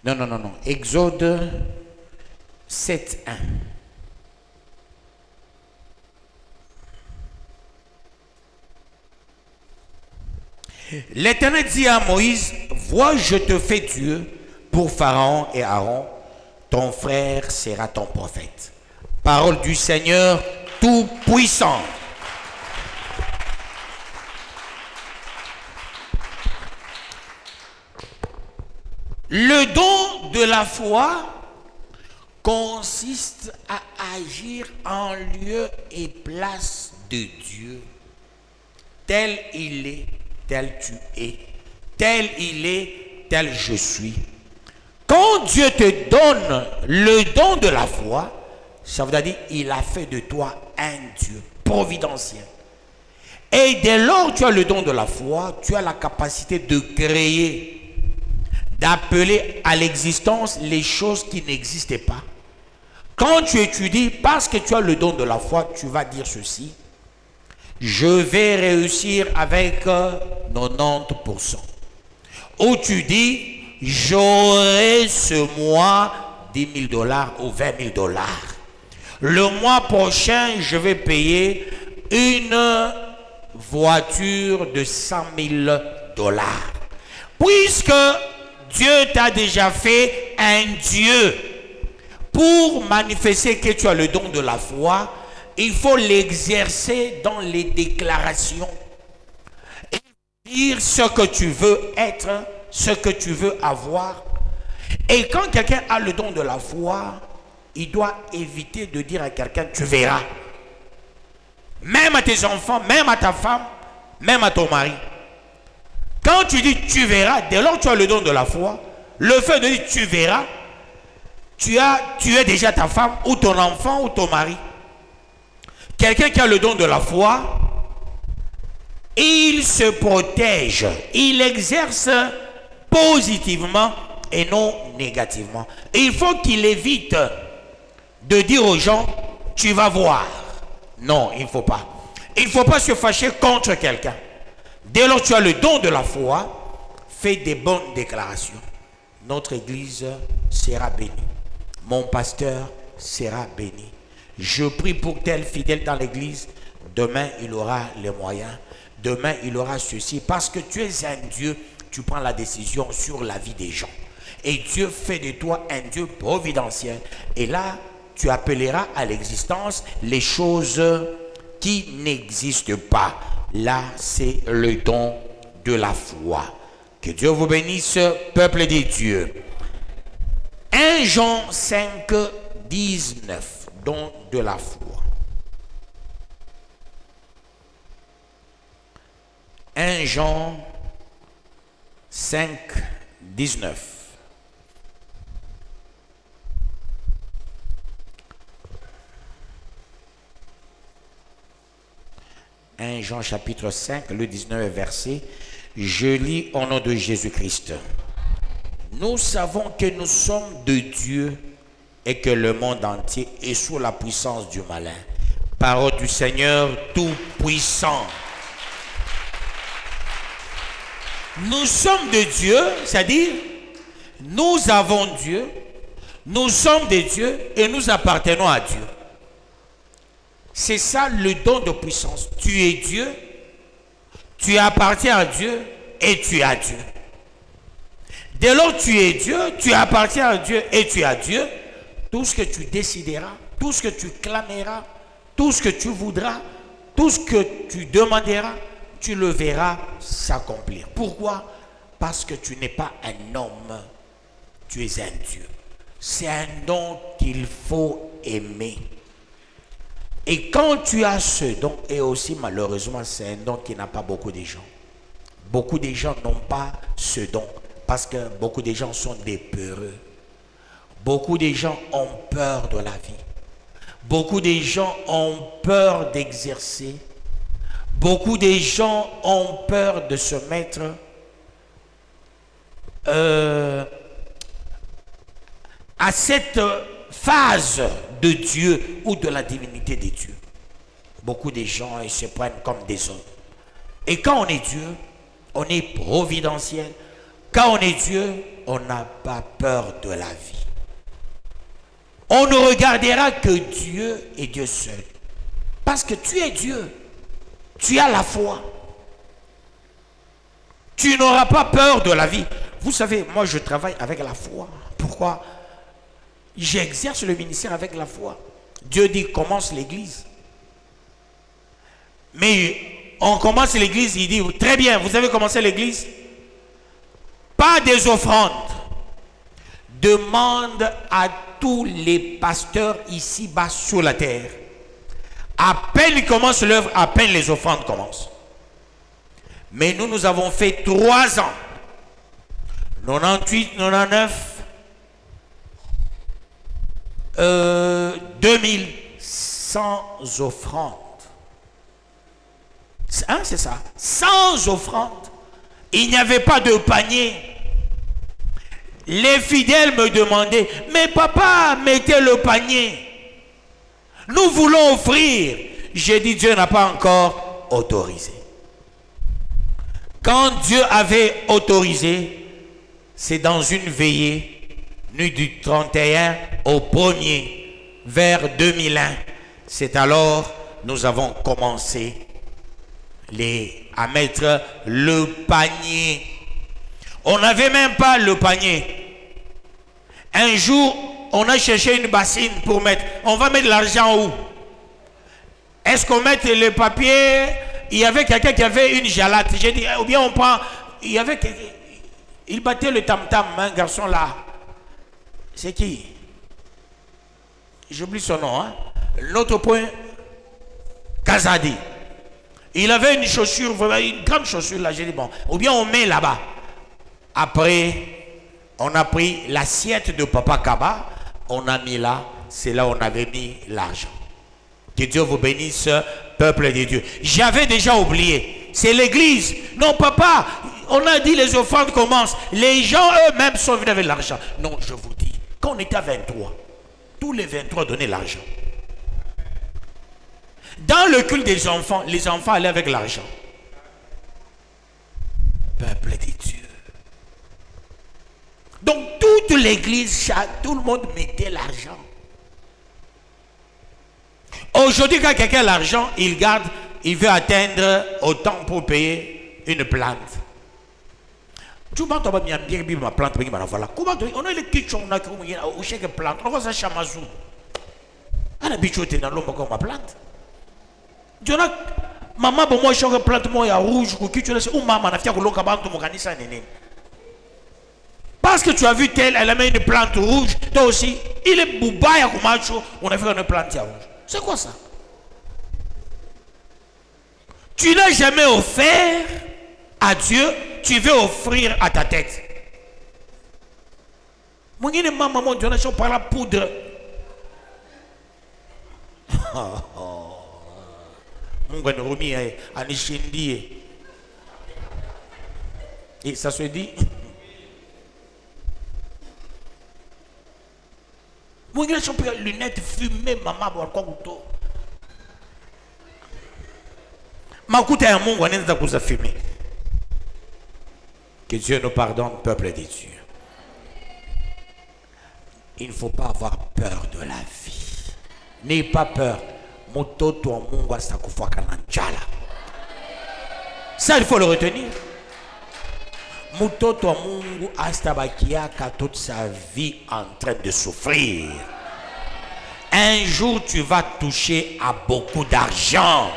Non. Exode 7:1. L'Éternel dit à Moïse, vois, je te fais Dieu pour Pharaon et Aaron, ton frère sera ton prophète. Parole du Seigneur Tout-Puissant. Le don de la foi consiste à agir en lieu et place de Dieu. Tel il est, tel tu es. Tel il est, tel je suis. Quand Dieu te donne le don de la foi, ça veut dire qu'il a fait de toi un Dieu providentiel. Et dès lors que tu as le don de la foi, tu as la capacité de créer, d'appeler à l'existence les choses qui n'existaient pas. Quand tu étudies, parce que tu as le don de la foi, tu vas dire ceci: je vais réussir avec 90%. Ou tu dis, j'aurai ce mois $10 000 ou $20 000. Le mois prochain, je vais payer une voiture de $100 000. Puisque Dieu t'a déjà fait un Dieu. Pour manifester que tu as le don de la foi, il faut l'exercer dans les déclarations. Et dire ce que tu veux être, ce que tu veux avoir. Et quand quelqu'un a le don de la foi, il doit éviter de dire à quelqu'un, tu verras. Même à tes enfants, même à ta femme, même à ton mari. Quand tu dis tu verras, dès lors que tu as le don de la foi, le fait de dire tu verras, tu es déjà ta femme ou ton enfant ou ton mari. Quelqu'un qui a le don de la foi, il se protège, il exerce positivement et non négativement. Il faut qu'il évite de dire aux gens, tu vas voir. Non, il ne faut pas. Il ne faut pas se fâcher contre quelqu'un. Dès lors que tu as le don de la foi, fais des bonnes déclarations. Notre église sera bénie. Mon pasteur sera béni. Je prie pour tel fidèle dans l'église. Demain, il aura les moyens. Demain, il aura ceci. Parce que tu es un Dieu, tu prends la décision sur la vie des gens. Et Dieu fait de toi un Dieu providentiel. Et là, tu appelleras à l'existence les choses qui n'existent pas. Là, c'est le don de la foi. Que Dieu vous bénisse, peuple de Dieu. 1 Jean 5, 19, don de la foi. 1 Jean 5, 19. Jean chapitre 5, le 19 verset, je lis au nom de Jésus-Christ. Nous savons que nous sommes de Dieu et que le monde entier est sous la puissance du malin. Parole du Seigneur Tout-Puissant. Nous sommes de Dieu, c'est-à-dire nous avons Dieu, nous sommes de Dieu et nous appartenons à Dieu. C'est ça le don de puissance. Tu es Dieu, tu appartiens à Dieu et tu as Dieu. Dès lors que tu es Dieu, tu appartiens à Dieu et tu as Dieu, tout ce que tu décideras, tout ce que tu clameras, tout ce que tu voudras, tout ce que tu demanderas, tu le verras s'accomplir. Pourquoi? Parce que tu n'es pas un homme, tu es un Dieu. C'est un don qu'il faut aimer. Et quand tu as ce don, et aussi malheureusement c'est un don qui n'a pas beaucoup de gens. Beaucoup de gens n'ont pas ce don parce que beaucoup de gens sont des peureux. Beaucoup de gens ont peur de la vie. Beaucoup de gens ont peur d'exercer. Beaucoup de gens ont peur de se mettre à cette phase de Dieu ou de la divinité de Dieu. Beaucoup de gens ils se prennent comme des hommes. Et quand on est Dieu, on est providentiel. Quand on est Dieu, on n'a pas peur de la vie. On ne regardera que Dieu et Dieu seul. Parce que tu es Dieu. Tu as la foi. Tu n'auras pas peur de la vie. Vous savez, moi je travaille avec la foi. Pourquoi? J'exerce le ministère avec la foi. Dieu dit commence l'église. Mais on commence l'église, il dit très bien, vous avez commencé l'église. Pas des offrandes. Demande à tous les pasteurs ici-bas sur la terre. À peine ils commencent l'œuvre, à peine les offrandes commencent. Mais nous avons fait 3 ans. 98, 99, 2000, sans offrande. Hein, c'est ça. Sans offrande. Il n'y avait pas de panier. Les fidèles me demandaient, mais papa, mettez le panier. Nous voulons offrir. J'ai dit, Dieu n'a pas encore autorisé. Quand Dieu avait autorisé, c'est dans une veillée, nuit du 31 au 1er, vers 2001. C'est alors nous avons commencé à mettre le panier. On n'avait même pas le panier. Un jour, on a cherché une bassine pour mettre. On va mettre l'argent où? Est-ce qu'on met les papiers? Il y avait quelqu'un qui avait une jalate. J'ai dit, ou bien on prend. Il y avait quelqu'un. Il battait le tam-tam, un garçon là. C'est qui? J'oublie son nom. Hein? L'autre point, Kazadi. Il avait une chaussure, une grande chaussure là. J'ai dit, bon, ou bien on met là-bas. Après, on a pris l'assiette de Papa Kaba, on a mis là, c'est là où on avait mis l'argent. Que Dieu vous bénisse, peuple de Dieu. J'avais déjà oublié, c'est l'église. Non, papa, on a dit les offrandes commencent. Les gens eux-mêmes sont venus avec l'argent. Non, je vous dis, quand on était à 23, tous les 23 donnaient l'argent. Dans le culte des enfants, les enfants allaient avec l'argent. Peuple de Dieu. Donc toute l'église, tout le monde mettait l'argent. Aujourd'hui, quand quelqu'un a l'argent, il garde, il veut atteindre autant pour payer une plante. Tu m'as dit ma plante, voilà. Comment on a les kitchens, on a chaque plante, on va ça chamazou. On a bichoté dans l'homme comme ma plante. Tu as maman, bon moi chaque plante moi ya rouge, qui tu laisses ou maman na fiya ko loka bantu mo kanisa nene. Parce que tu as vu tel, elle a mis une plante rouge, toi aussi, il est boubaya comme macho, on a fait une plante rouge. C'est quoi ça? Tu n'as jamais offert à Dieu, tu veux offrir à ta tête. Mon gars, maman, Dieu, on a par la poudre. Mon gars, on a remis à Nishindi. Et ça se dit. Mon gars, on a lunettes fumées, maman, pour le couteau. Que Dieu nous pardonne, peuple de Dieu. Il ne faut pas avoir peur de la vie. N'ayez pas peur. Ça, il faut le retenir. Mutoto Mungu astabakiaka toute sa vie en train de souffrir. Un jour, tu vas toucher à beaucoup d'argent.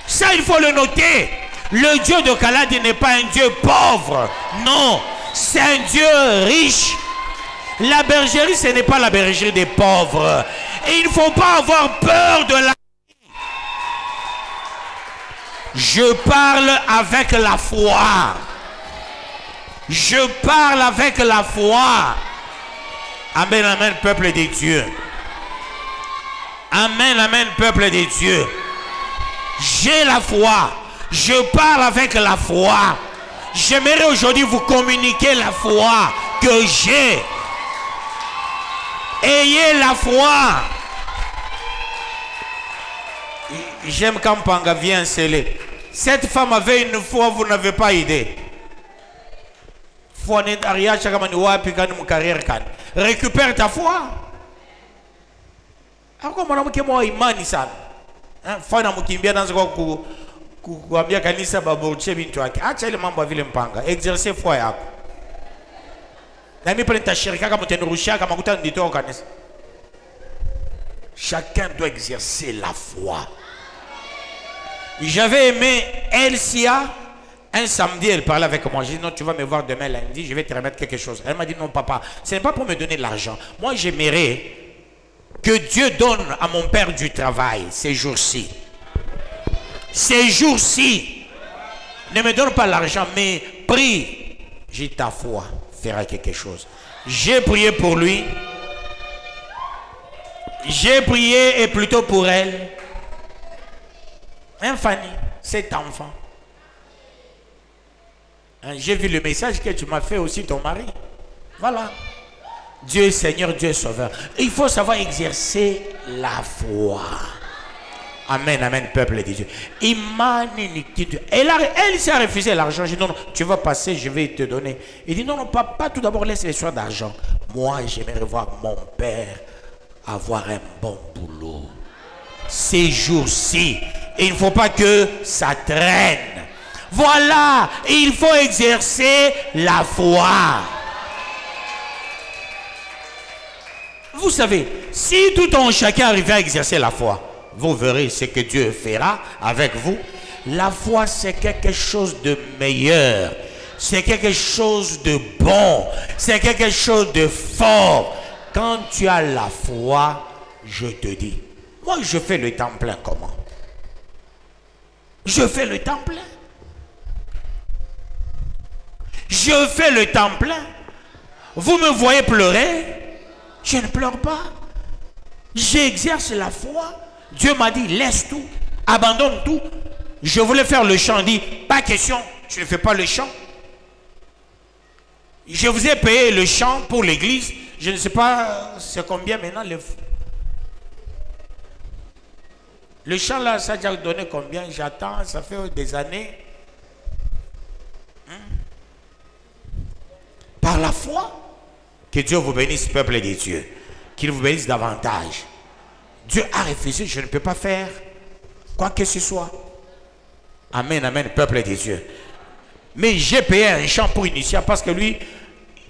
Ça, il faut le noter. Le Dieu de Kaladi n'est pas un Dieu pauvre. Non, c'est un Dieu riche. La bergerie, ce n'est pas la bergerie des pauvres. Et il ne faut pas avoir peur de la vie. Je parle avec la foi. Je parle avec la foi. Amen, amen, peuple de Dieu. Amen, amen, peuple de Dieu. J'ai la foi. Je parle avec la foi. J'aimerais aujourd'hui vous communiquer la foi que j'ai. Ayez la foi. J'aime quand Panga vient sceller. Cette femme avait une foi, vous n'avez pas idée. Récupère ta foi. Exercez foi. Chacun doit exercer la foi. J'avais aimé Elsia. Un samedi, elle parlait avec moi. J'ai dit non, tu vas me voir demain lundi, je vais te remettre quelque chose. Elle m'a dit non, papa, ce n'est pas pour me donner de l'argent. Moi, j'aimerais que Dieu donne à mon père du travail ces jours-ci. Ces jours-ci. Ne me donne pas l'argent, mais prie. J'ai ta foi fera quelque chose. J'ai prié pour lui. J'ai prié et plutôt pour elle. Hein, Fanny, cet enfant. Hein, j'ai vu le message que tu m'as fait aussi, ton mari. Voilà. Dieu est Seigneur, Dieu est Sauveur. Il faut savoir exercer la foi. Amen, amen, peuple de Dieu. Elle s'est refusé l'argent. J'ai dit non, non, tu vas passer, je vais te donner. Il dit non, non, papa, tout d'abord laisse les soins d'argent. Moi, j'aimerais voir mon père avoir un bon boulot. Ces jours-ci, il ne faut pas que ça traîne. Voilà, il faut exercer la foi. Vous savez, si tout un chacun arrive à exercer la foi, vous verrez ce que Dieu fera avec vous. La foi, c'est quelque chose de meilleur. C'est quelque chose de bon. C'est quelque chose de fort. Quand tu as la foi, je te dis, moi je fais le temps plein comment? Je fais le temps plein. Je fais le temps plein. Vous me voyez pleurer? Je ne pleure pas. J'exerce la foi. Dieu m'a dit, laisse tout, abandonne tout. Je voulais faire le chant, dit, pas question, tu ne fais pas le chant. Je vous ai payé le chant pour l'église. Je ne sais pas c'est combien maintenant. Le chant là, ça a déjà donné combien? J'attends, ça fait des années. Par la foi. Que Dieu vous bénisse, peuple de Dieu. Qu'il vous bénisse davantage. Dieu a refusé, je ne peux pas faire quoi que ce soit. Amen, amen, peuple de Dieu. Mais j'ai payé un chant pour Initia parce que lui,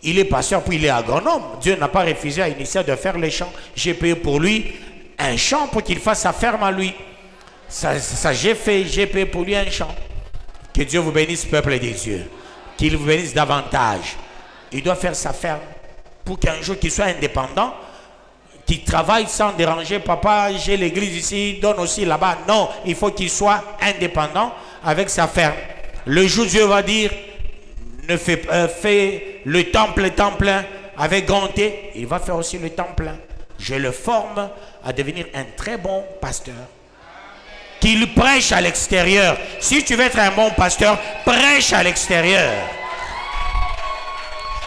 il est pasteur, puis il est agronome. Dieu n'a pas refusé à Initia de faire les chants. J'ai payé pour lui un chant pour qu'il fasse sa ferme à lui. Ça j'ai payé pour lui un chant. Que Dieu vous bénisse, peuple de Dieu. Qu'il vous bénisse davantage. Il doit faire sa ferme pour qu'un jour qu'il soit indépendant, qu'il travaille sans déranger. Papa, j'ai l'église ici, donne aussi là-bas. Non, il faut qu'il soit indépendant avec sa ferme. Le jour où Dieu va dire, ne fais le temple avec grand T, il va faire aussi le temps plein. Je le forme à devenir un très bon pasteur. Qu'il prêche à l'extérieur. Si tu veux être un bon pasteur, prêche à l'extérieur.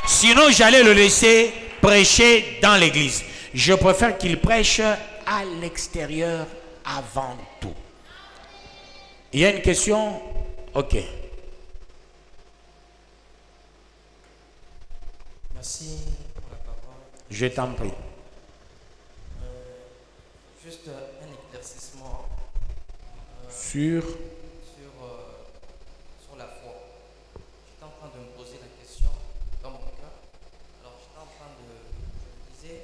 Sinon, j'allais le laisser prêcher dans l'église. Je préfère qu'il prêche à l'extérieur avant tout. Il y a une question? Ok.
Merci pour la parole.
Je t'en prie.
Juste un éclaircissement
Sur
sur la foi. J'étais en train de me poser la question dans mon cœur. Alors j'étais en train de, je me disais,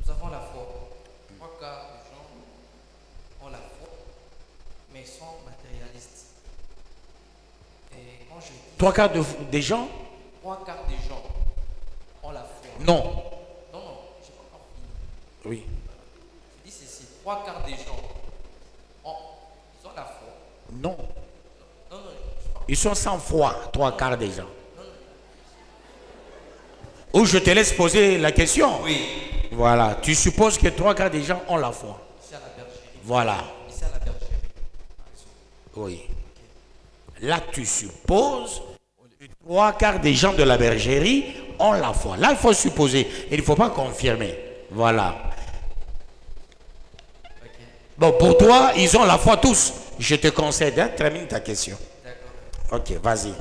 nous avons la foi. Trois quarts des gens ont la foi, mais sont matérialistes. Et quand je dis
trois quarts des gens?
trois quarts des gens ont la foi.
Non.
Non, non, j'ai pas encore fini.
Oui.
Je dis ceci, trois quarts des gens ils ont la foi.
Non.
Non, non,
Ils sont sans foi, trois quarts des gens. Ou je te laisse poser la question.
oui.
Voilà. Tu supposes que trois quarts des gens ont la foi.
Ici à la bergerie.
Voilà.
Ici à la bergerie.
Oui. Là, tu supposes que trois quarts des gens de la bergerie ont la foi. Là, il faut supposer. Il ne faut pas confirmer. Voilà.
Ok,
Bon, pour toi, ils ont la foi tous. Je te concède. Hein? Termine ta question.
d'accord.
Ok, vas-y.
Je me disais,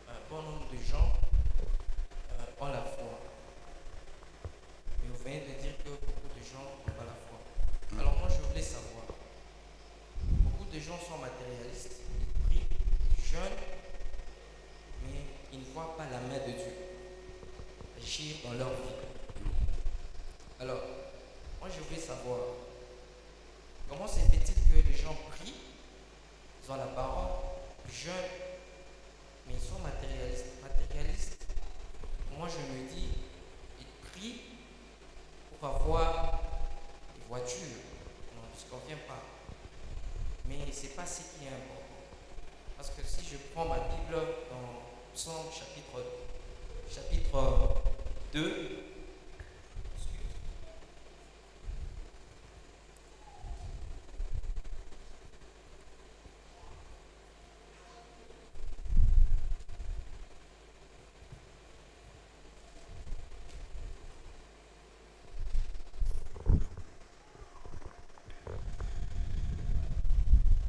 un bon nombre de gens ont la foi. Mais vous venez de dire que beaucoup de gens n'ont pas la foi. Alors moi, je voulais savoir, beaucoup de gens sont matérialistes, ils prient, ils jeûnent, mais ils ne voient pas la main de Dieu agir dans leur vie. Alors, moi, je voulais savoir, comment se fait-il que les gens prient, ils ont la parole, ils jeûnent, mais ils sont matérialistes. Matérialistes, moi je me dis, ils prient pour avoir des voitures. Non, ça ne convient pas. Mais ce n'est pas ce qui est important. Parce que si je prends ma Bible dans Psaume chapitre 2,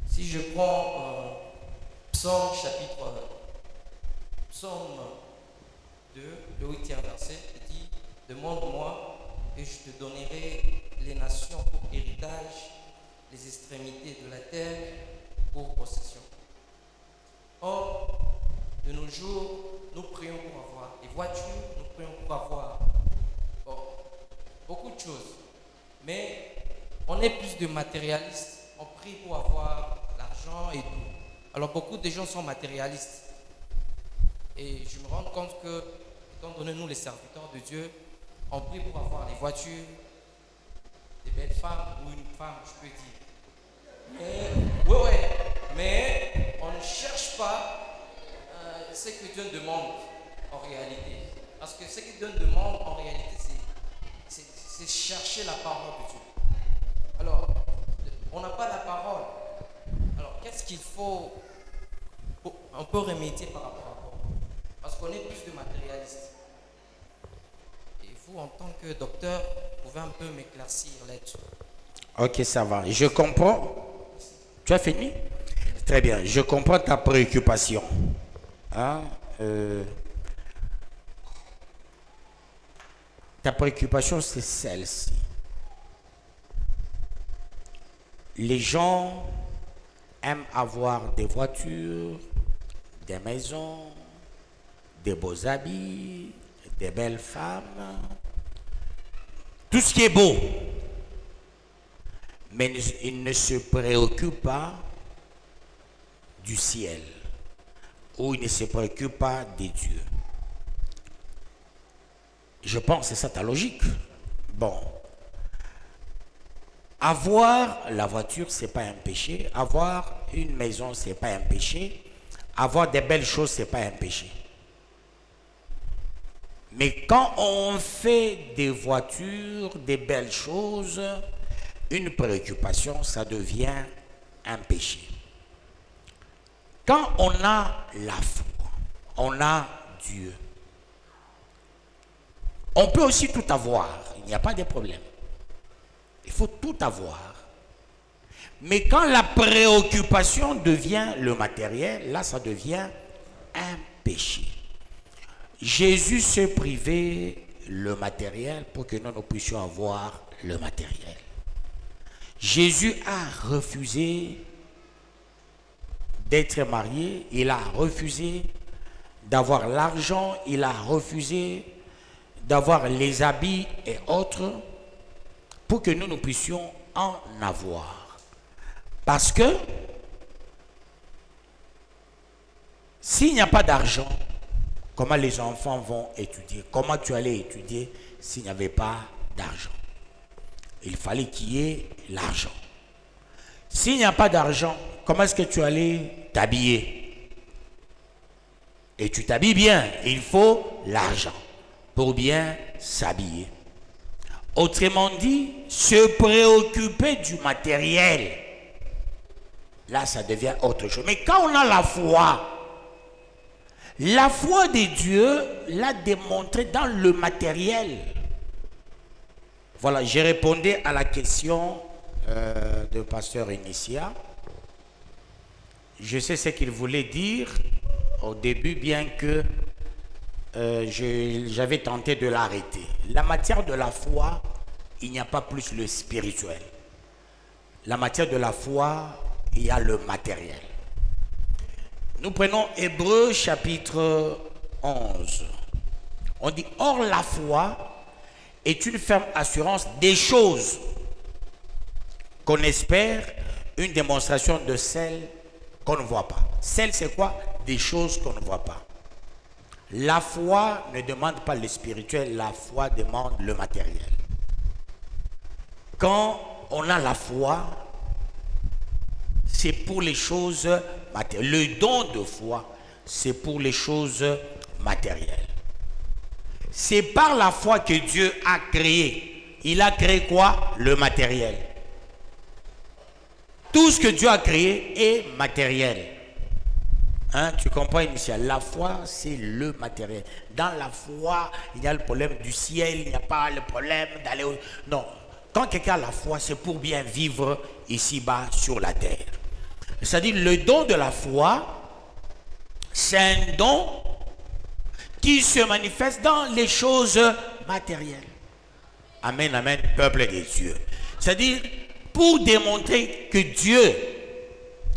si je prends Psaume 2, le 8e verset, il dit, demande-moi et je te donnerai les nations pour héritage, les extrémités de la terre pour possession. Or, de nos jours, nous prions pour avoir des voitures, nous prions pour avoir beaucoup de choses. Mais on est plus de matérialistes, on prie pour avoir l'argent et tout. Alors beaucoup de gens sont matérialistes. Et je me rends compte que, étant donné nous les serviteurs de Dieu, on prie pour avoir des voitures, des belles femmes ou une femme, je peux dire. Mais on ne cherche pas ce que Dieu demande en réalité. Parce que ce que Dieu demande en réalité, c'est chercher la parole de Dieu. Alors, on n'a pas la parole. Alors, qu'est-ce qu'il faut? On peut remédier par rapport à quoi? Parce qu'on est plus de matérialistes. Et vous, en tant que docteur, vous pouvez un peu m'éclaircir là-dessus.
Ok, ça va. Je comprends. Tu as fini? Très bien. Je comprends ta préoccupation. Hein? Ta préoccupation, c'est celle-ci. Les gens aiment avoir des voitures, des maisons, des beaux habits, des belles femmes, tout ce qui est beau. Mais ils ne se préoccupent pas du ciel, ou ils ne se préoccupent pas des dieux. Je pense que c'est ça ta logique. Bon. Avoir la voiture, ce n'est pas un péché. Avoir une maison, ce n'est pas un péché. Avoir des belles choses, ce n'est pas un péché. Mais quand on fait des voitures, des belles choses, une préoccupation, ça devient un péché. Quand on a la foi, on a Dieu. On peut aussi tout avoir, il n'y a pas de problème. Il faut tout avoir. Mais quand la préoccupation devient le matériel, là, ça devient un péché. Jésus s'est privé le matériel pour que nous puissions avoir le matériel. Jésus a refusé d'être marié, il a refusé d'avoir l'argent, il a refusé d'avoir les habits et autres pour que nous puissions en avoir. Parce que s'il n'y a pas d'argent, comment les enfants vont étudier? Comment tu allais étudier s'il n'y avait pas d'argent? Il fallait qu'il y ait l'argent. S'il n'y a pas d'argent, comment est-ce que tu allais t'habiller? Et tu t'habilles bien, il faut l'argent pour bien s'habiller. Autrement dit, se préoccuper du matériel, là ça devient autre chose. Mais quand on a la foi de Dieu l'a démontré dans le matériel. Voilà, j'ai répondu à la question de pasteur Initia. Je sais ce qu'il voulait dire au début, bien que j'avais tenté de l'arrêter. La matière de la foi, il n'y a pas plus le spirituel. La matière de la foi, il y a le matériel. Nous prenons Hébreux chapitre 11. On dit, or la foi est une ferme assurance des choses qu'on espère, une démonstration de celles qu'on ne voit pas. Celles, c'est quoi? Des choses qu'on ne voit pas. La foi ne demande pas le spirituel, la foi demande le matériel. Quand on a la foi, c'est pour les choses matérielles. Le don de foi, c'est pour les choses matérielles. C'est par la foi que Dieu a créé. Il a créé quoi? Le matériel. Tout ce que Dieu a créé est matériel. Hein, tu comprends, initial? La foi, c'est le matériel. Dans la foi, il y a le problème du ciel, il n'y a pas le problème d'aller au... Non. Quand quelqu'un a la foi, c'est pour bien vivre ici-bas sur la terre. C'est-à-dire, le don de la foi, c'est un don qui se manifeste dans les choses matérielles. Amen, amen, peuple de Dieu. C'est-à-dire, pour démontrer que Dieu,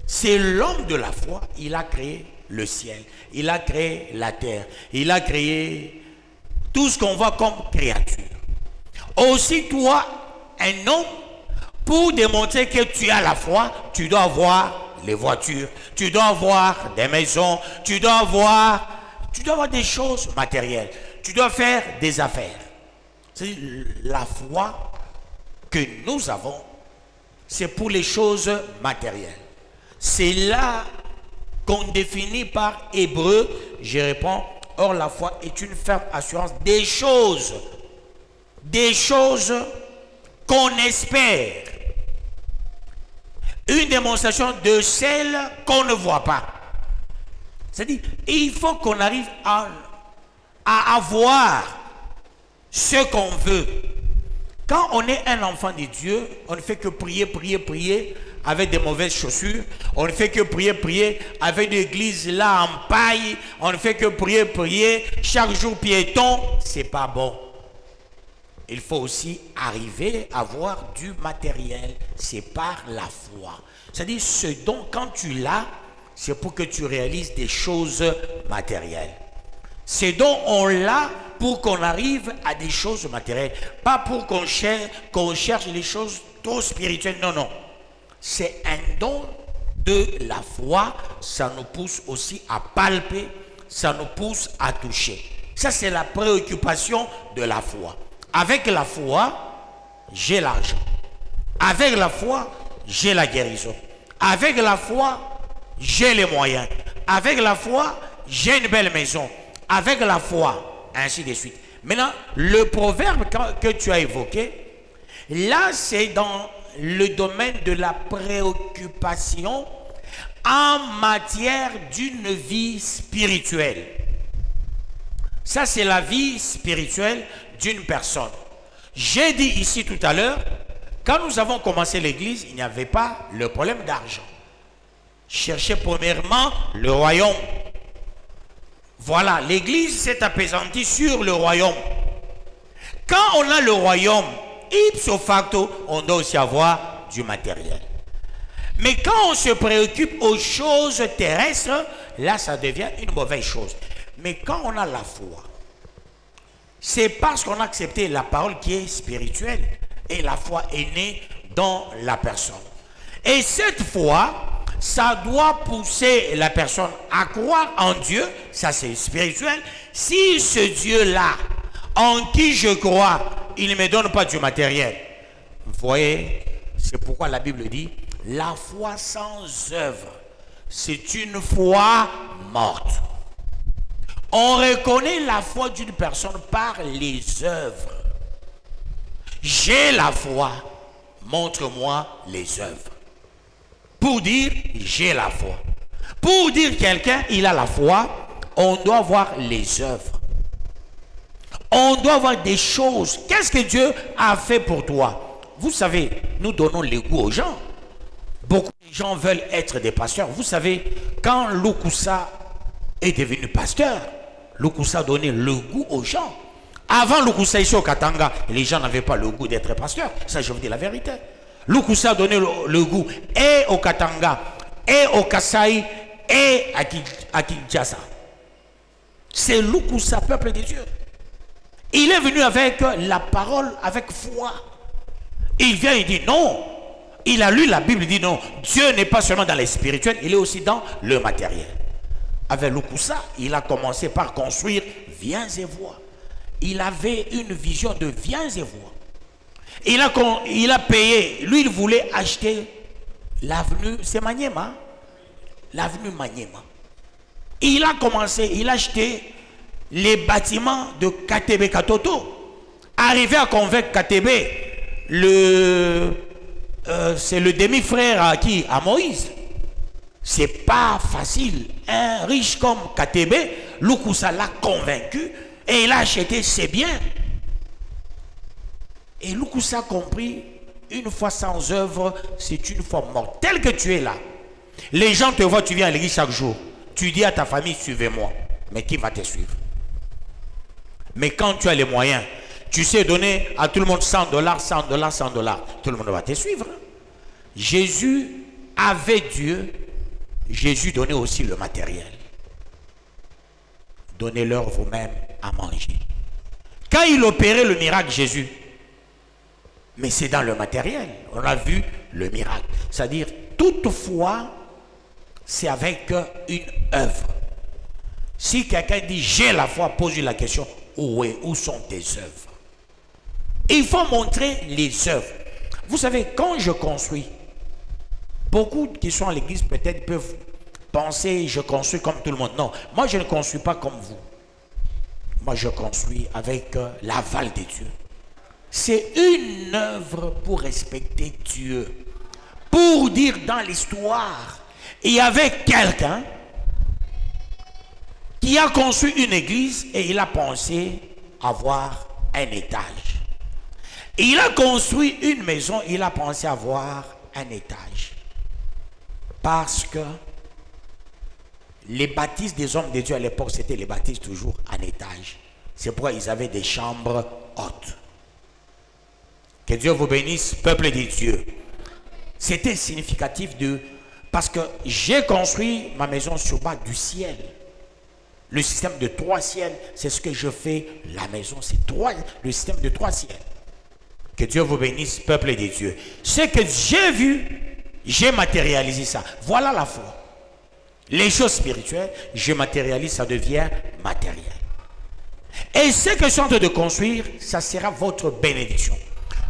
c'est l'homme de la foi, il a créé le ciel, il a créé la terre, il a créé tout ce qu'on voit comme créature. Aussi toi, un homme, pour démontrer que tu as la foi, tu dois avoir les voitures, tu dois avoir des maisons, tu dois avoir des choses matérielles, tu dois faire des affaires. C'est la foi que nous avons, c'est pour les choses matérielles. C'est là qu'on définit par Hébreu, je réponds, or la foi est une ferme assurance des choses qu'on espère, une démonstration de celles qu'on ne voit pas. C'est-à-dire, il faut qu'on arrive à avoir ce qu'on veut. Quand on est un enfant de Dieu, on ne fait que prier, prier, prier avec des mauvaises chaussures. On ne fait que prier, prier avec une église là en paille. On ne fait que prier, prier chaque jour piéton. C'est pas bon. Il faut aussi arriver à avoir du matériel. C'est par la foi. C'est-à-dire, ce don, quand tu l'as, c'est pour que tu réalises des choses matérielles. Ces dons, on l'a pour qu'on arrive à des choses matérielles. Pas pour qu'on cherche les choses trop spirituelles. Non, non. C'est un don de la foi. Ça nous pousse aussi à palper. Ça nous pousse à toucher. Ça, c'est la préoccupation de la foi. Avec la foi, j'ai l'argent. Avec la foi, j'ai la guérison. Avec la foi, j'ai les moyens. Avec la foi, j'ai une belle maison. Avec la foi, ainsi de suite. Maintenant, le proverbe que tu as évoqué, là, c'est dans le domaine de la préoccupation en matière d'une vie spirituelle. Ça, c'est la vie spirituelle d'une personne. J'ai dit ici tout à l'heure Quand nous avons commencé l'église, il n'y avait pas le problème d'argent. Cherchez premièrement le royaume. Voilà, l'église s'est apaisantie sur le royaume. Quand on a le royaume, ipso facto, on doit aussi avoir du matériel. Mais quand on se préoccupe aux choses terrestres, là, ça devient une mauvaise chose. Mais quand on a la foi, c'est parce qu'on a accepté la parole qui est spirituelle. Et la foi est née dans la personne. Et cette foi, ça doit pousser la personne à croire en Dieu, ça c'est spirituel. Si ce Dieu-là, en qui je crois, il ne me donne pas du matériel. Vous voyez, c'est pourquoi la Bible dit, la foi sans œuvre, c'est une foi morte. On reconnaît la foi d'une personne par les œuvres. J'ai la foi, montre-moi les œuvres. Pour dire j'ai la foi. Pour dire quelqu'un il a la foi, on doit voir les œuvres. On doit voir des choses. Qu'est-ce que Dieu a fait pour toi? Vous savez, nous donnons le goût aux gens. Beaucoup de gens veulent être des pasteurs. Vous savez, quand Lukusa est devenu pasteur, Lukusa a donné le goût aux gens. Avant Lukusa ici au Katanga, les gens n'avaient pas le goût d'être pasteur. Ça, je vous dis la vérité. Lukusa a donné le goût et au Katanga, et au Kasaï, et à Kinshasa. C'est Lukusa, peuple de Dieu. Il est venu avec la parole, avec foi. Il vient et dit non. Il a lu la Bible, il dit non. Dieu n'est pas seulement dans les spirituels, il est aussi dans le matériel. Avec Lukusa, il a commencé par construire viens et vois. Il avait une vision de viens et vois. Il a payé. Lui, il voulait acheter l'avenue, c'est Maniema. L'avenue Maniema. Il a commencé, il a acheté les bâtiments de Katebe Katoto. Arrivé à convaincre Katebe, c'est le demi-frère à qui? À Moïse. C'est pas facile. Un riche comme Katebe, Lukusa l'a convaincu et il a acheté ses biens. Et Lukusa a compris, une foi sans œuvre, c'est une foi morte. Tel que tu es là, les gens te voient, tu viens à l'église chaque jour. Tu dis à ta famille, suivez-moi. Mais qui va te suivre? Mais quand tu as les moyens, tu sais donner à tout le monde 100 $, 100 $, 100 $. Tout le monde va te suivre. Jésus avait Dieu. Jésus donnait aussi le matériel. Donnez-leur vous-même à manger. Quand il opérait le miracle, Jésus, mais c'est dans le matériel. On a vu le miracle. C'est-à-dire, toute foi, c'est avec une œuvre. Si quelqu'un dit j'ai la foi, pose-lui la question, où sont tes œuvres? Il faut montrer les œuvres. Vous savez, quand je construis, beaucoup qui sont à l'église peut-être peuvent penser je construis comme tout le monde. Non, moi je ne construis pas comme vous. Moi je construis avec l'aval de Dieu. C'est une œuvre pour respecter Dieu. Pour dire dans l'histoire, il y avait quelqu'un qui a construit une église et il a pensé avoir un étage. Il a construit une maison, il a pensé avoir un étage. Parce que les baptismes des hommes de Dieu à l'époque, c'était les baptismes toujours en étage. C'est pourquoi ils avaient des chambres hautes. Que Dieu vous bénisse, peuple de Dieu. C'était significatif de... Parce que j'ai construit ma maison sur bas du ciel. Le système de 3 ciels, c'est ce que je fais. La maison, c'est le système de 3 ciels. Que Dieu vous bénisse, peuple de Dieu. Ce que j'ai vu, j'ai matérialisé ça. Voilà la foi. Les choses spirituelles, je matérialise, ça devient matériel. Et ce que je suis en train de construire, ça sera votre bénédiction.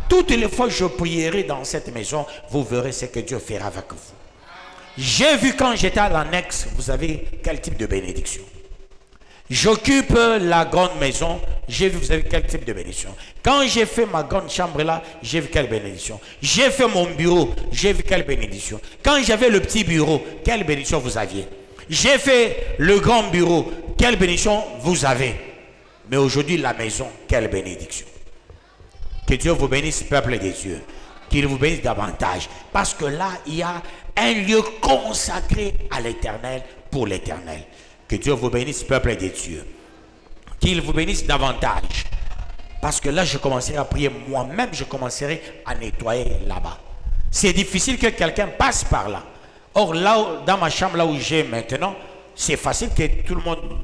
Toutes les fois que je prierai dans cette maison, vous verrez ce que Dieu fera avec vous. J'ai vu quand j'étais à l'annexe, vous avez quel type de bénédiction. J'occupe la grande maison, j'ai vu, vous avez quel type de bénédiction. Quand j'ai fait ma grande chambre là, j'ai vu quelle bénédiction. J'ai fait mon bureau, j'ai vu quelle bénédiction. Quand j'avais le petit bureau, quelle bénédiction vous aviez. J'ai fait le grand bureau, quelle bénédiction vous avez. Mais aujourd'hui, la maison, quelle bénédiction. Que Dieu vous bénisse, peuple de Dieu. qu'il vous bénisse davantage. Parce que là, il y a un lieu consacré à l'Éternel pour l'Éternel. Que Dieu vous bénisse, peuple de Dieu. Qu'il vous bénisse davantage. Parce que là, je commencerai à prier moi-même, je commencerai à nettoyer là-bas. C'est difficile que quelqu'un passe par là. Or, là, dans ma chambre, là où j'ai maintenant, c'est facile que tout le monde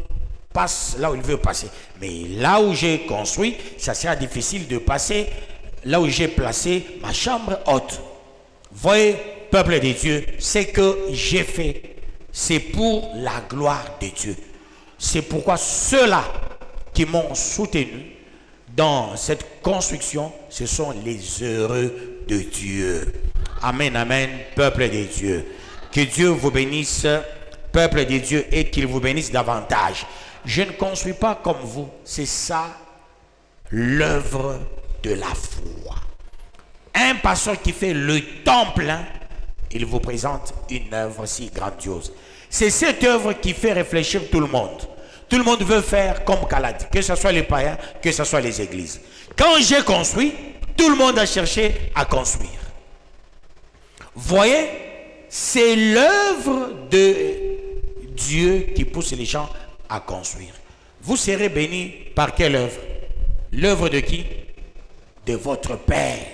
passe là où il veut passer. Mais là où j'ai construit, ça sera difficile de passer là où j'ai placé ma chambre haute. Voyez, peuple de Dieu, ce que j'ai fait, c'est pour la gloire de Dieu. C'est pourquoi ceux-là qui m'ont soutenu dans cette construction, ce sont les heureux de Dieu. Amen, amen, peuple de Dieu. Que Dieu vous bénisse, peuple de Dieu, et qu'il vous bénisse davantage. Je ne construis pas comme vous. C'est ça, l'œuvre de la foi. Un pasteur qui fait le temps plein, il vous présente une œuvre si grandiose. C'est cette œuvre qui fait réfléchir tout le monde. Tout le monde veut faire comme Kaladi, que ce soit les païens, que ce soit les églises. Quand j'ai construit, tout le monde a cherché à construire. Voyez, c'est l'œuvre de Dieu qui pousse les gens à construire. Vous serez bénis par quelle œuvre? L'œuvre de qui? De votre Père.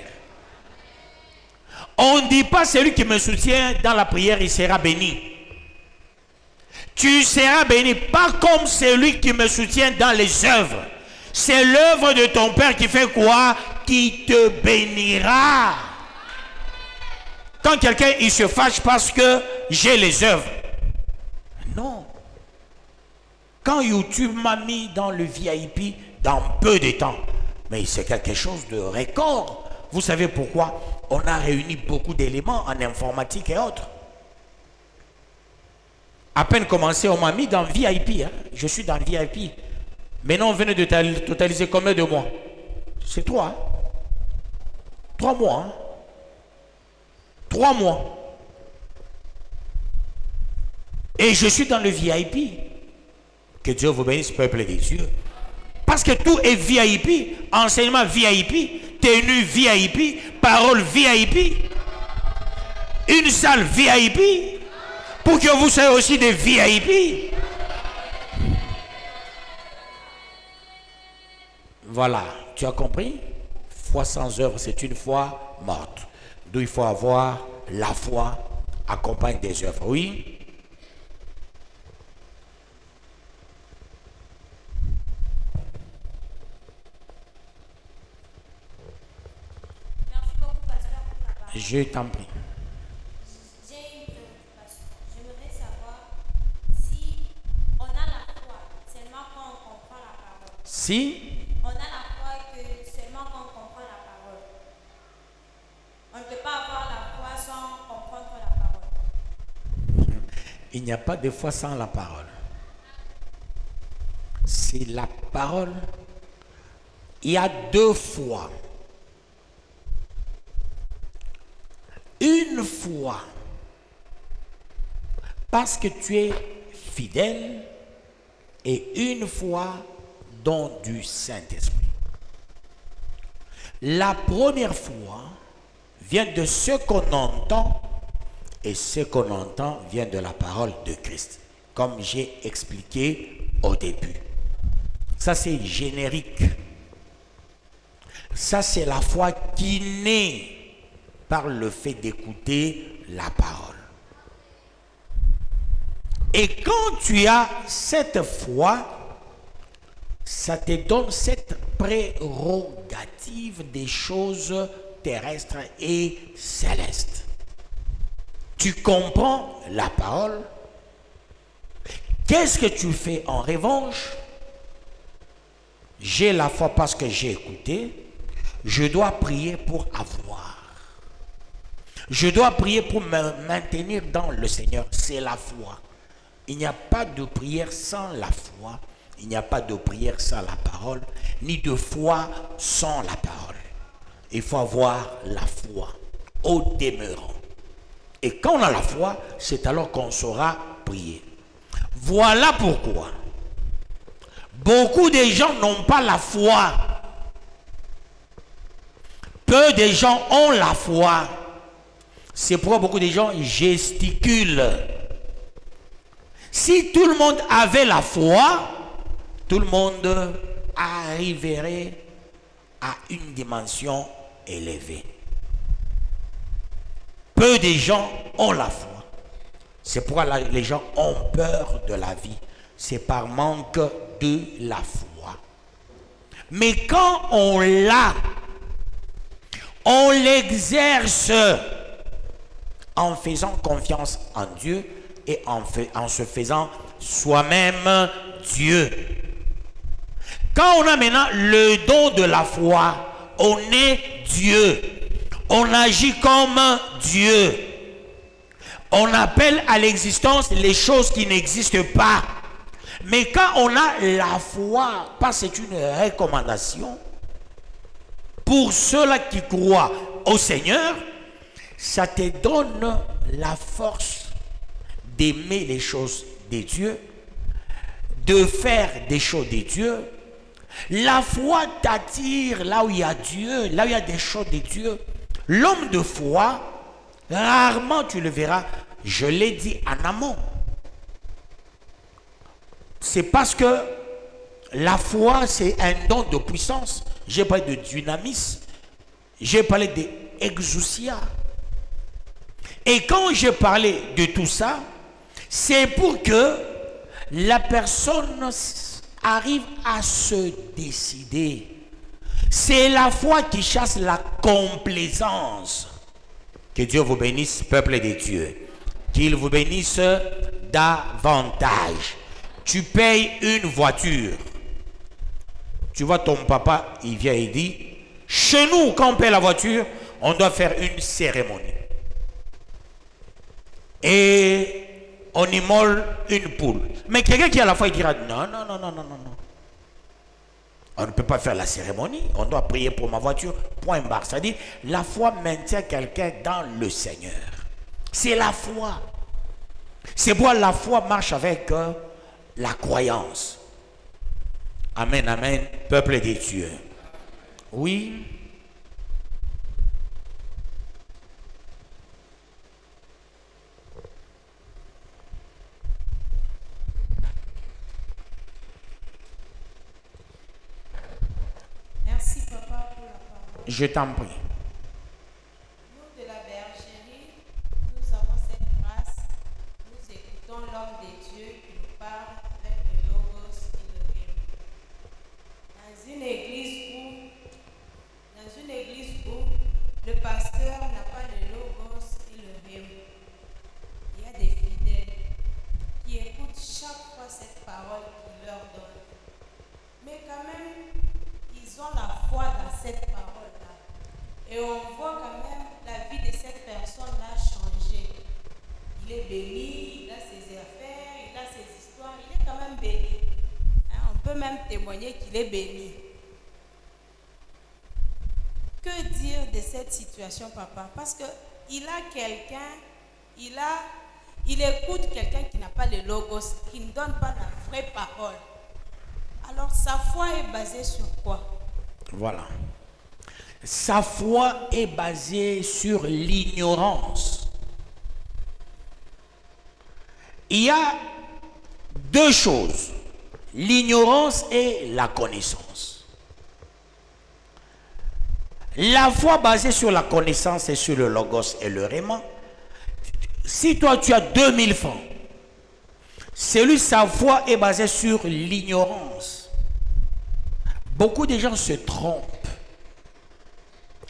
On ne dit pas celui qui me soutient dans la prière, il sera béni. Tu seras béni, pas comme celui qui me soutient dans les œuvres. C'est l'œuvre de ton Père qui fait quoi? Qui te bénira. Quand quelqu'un il se fâche parce que j'ai les œuvres. Non. Quand YouTube m'a mis dans le VIP dans peu de temps, mais c'est quelque chose de record. Vous savez pourquoi? On a réuni beaucoup d'éléments en informatique et autres. À peine commencé, on m'a mis dans VIP. Hein. Je suis dans VIP. Maintenant, on venait de totaliser combien de mois? C'est 3. Hein? 3 mois. Hein? 3 mois. Et je suis dans le VIP. Que Dieu vous bénisse, peuple des cieux. Parce que tout est VIP. Enseignement VIP. Tenue VIP. Parole VIP. Une salle VIP. Pour que vous soyez aussi des VIP. Voilà, tu as compris? Foi sans œuvre, c'est une foi morte. D'où il faut avoir la foi accompagne des œuvres. Oui?
Merci beaucoup, pasteur, pour la parole.
Je t'en prie.
J'ai une préoccupation. J'aimerais savoir si on a la foi seulement quand on comprend la parole.
Si
On a la foi que seulement quand on comprend la parole. On ne peut pas avoir la foi sans comprendre la parole.
il n'y a pas de foi sans la parole. C'est la parole. Il y a 2 fois. Une fois, parce que tu es fidèle, et une fois, don du Saint-Esprit. La première fois vient de ce qu'on entend, et ce qu'on entend vient de la parole de Christ, comme j'ai expliqué au début. Ça, c'est générique. Ça, c'est la foi qui naît par le fait d'écouter la parole. Et quand tu as cette foi, ça te donne cette prérogative des choses terrestres et célestes. Tu comprends la parole. Qu'est-ce que tu fais en revanche? J'ai la foi parce que j'ai écouté. Je dois prier pour avoir. Je dois prier pour me maintenir dans le Seigneur. C'est la foi. Il n'y a pas de prière sans la foi. Il n'y a pas de prière sans la parole. Ni de foi sans la parole. Il faut avoir la foi au demeurant. Et quand on a la foi, c'est alors qu'on saura prier. Voilà pourquoi beaucoup de gens n'ont pas la foi. Peu de gens ont la foi. C'est pourquoi beaucoup de gens gesticulent. Si tout le monde avait la foi, tout le monde arriverait à une dimension élevée. Peu de gens ont la foi. C'est pourquoi les gens ont peur de la vie. C'est par manque de la foi. Mais quand on l'a, on l'exerce en faisant confiance en Dieu et en se faisant soi-même Dieu. Quand on a maintenant le don de la foi, on est Dieu. On agit comme Dieu. On appelle à l'existence les choses qui n'existent pas. Mais quand on a la foi, parce que c'est une recommandation, pour ceux-là qui croient au Seigneur, ça te donne la force d'aimer les choses de Dieu, de faire des choses de Dieu. La foi t'attire là où il y a Dieu, là où il y a des choses de Dieu. L'homme de foi, rarement tu le verras, je l'ai dit en amont. C'est parce que la foi, c'est un don de puissance. J'ai parlé de dynamisme, j'ai parlé d'exousia. Et quand j'ai parlé de tout ça, c'est pour que la personne arrive à se décider. C'est la foi qui chasse la complaisance. Que Dieu vous bénisse, peuple de Dieu. Qu'il vous bénisse davantage. Tu payes une voiture. Tu vois ton papa, il vient et dit, chez nous, quand on paye la voiture, on doit faire une cérémonie. Et on immole une poule. Mais quelqu'un qui a la foi, il dira, non, non, non, non, non, non, non. On ne peut pas faire la cérémonie. On doit prier pour ma voiture. Point barre. C'est-à-dire, la foi maintient quelqu'un dans le Seigneur. C'est la foi. C'est pourquoi la foi marche avec la croyance. Amen, amen, peuple de Dieu. Oui.
Merci papa pour la parole.
Je t'en prie.
Nous de la bergerie, nous avons cette grâce. Nous écoutons l'homme de Dieu qui nous parle avec le logos et le rime. Dans une église où le pasteur n'a pas le logos et le rime, il y a des fidèles qui écoutent chaque fois cette parole qu'il leur donne. Mais quand même, ils ont la foi dans cette parole-là. Et on voit quand même la vie de cette personne-là changer. Il est béni, il a ses affaires, il a ses histoires, il est quand même béni. Hein, on peut même témoigner qu'il est béni. Que dire de cette situation, papa? Parce qu'il a quelqu'un, il écoute quelqu'un qui n'a pas le logos, qui ne donne pas la vraie parole. Alors sa foi est basée sur quoi?
Voilà. Sa foi est basée sur l'ignorance. Il y a deux choses, l'ignorance et la connaissance. La foi basée sur la connaissance et sur le logos et le réma. Si toi tu as 2000 francs, celui sa foi est basée sur l'ignorance. Beaucoup de gens se trompent.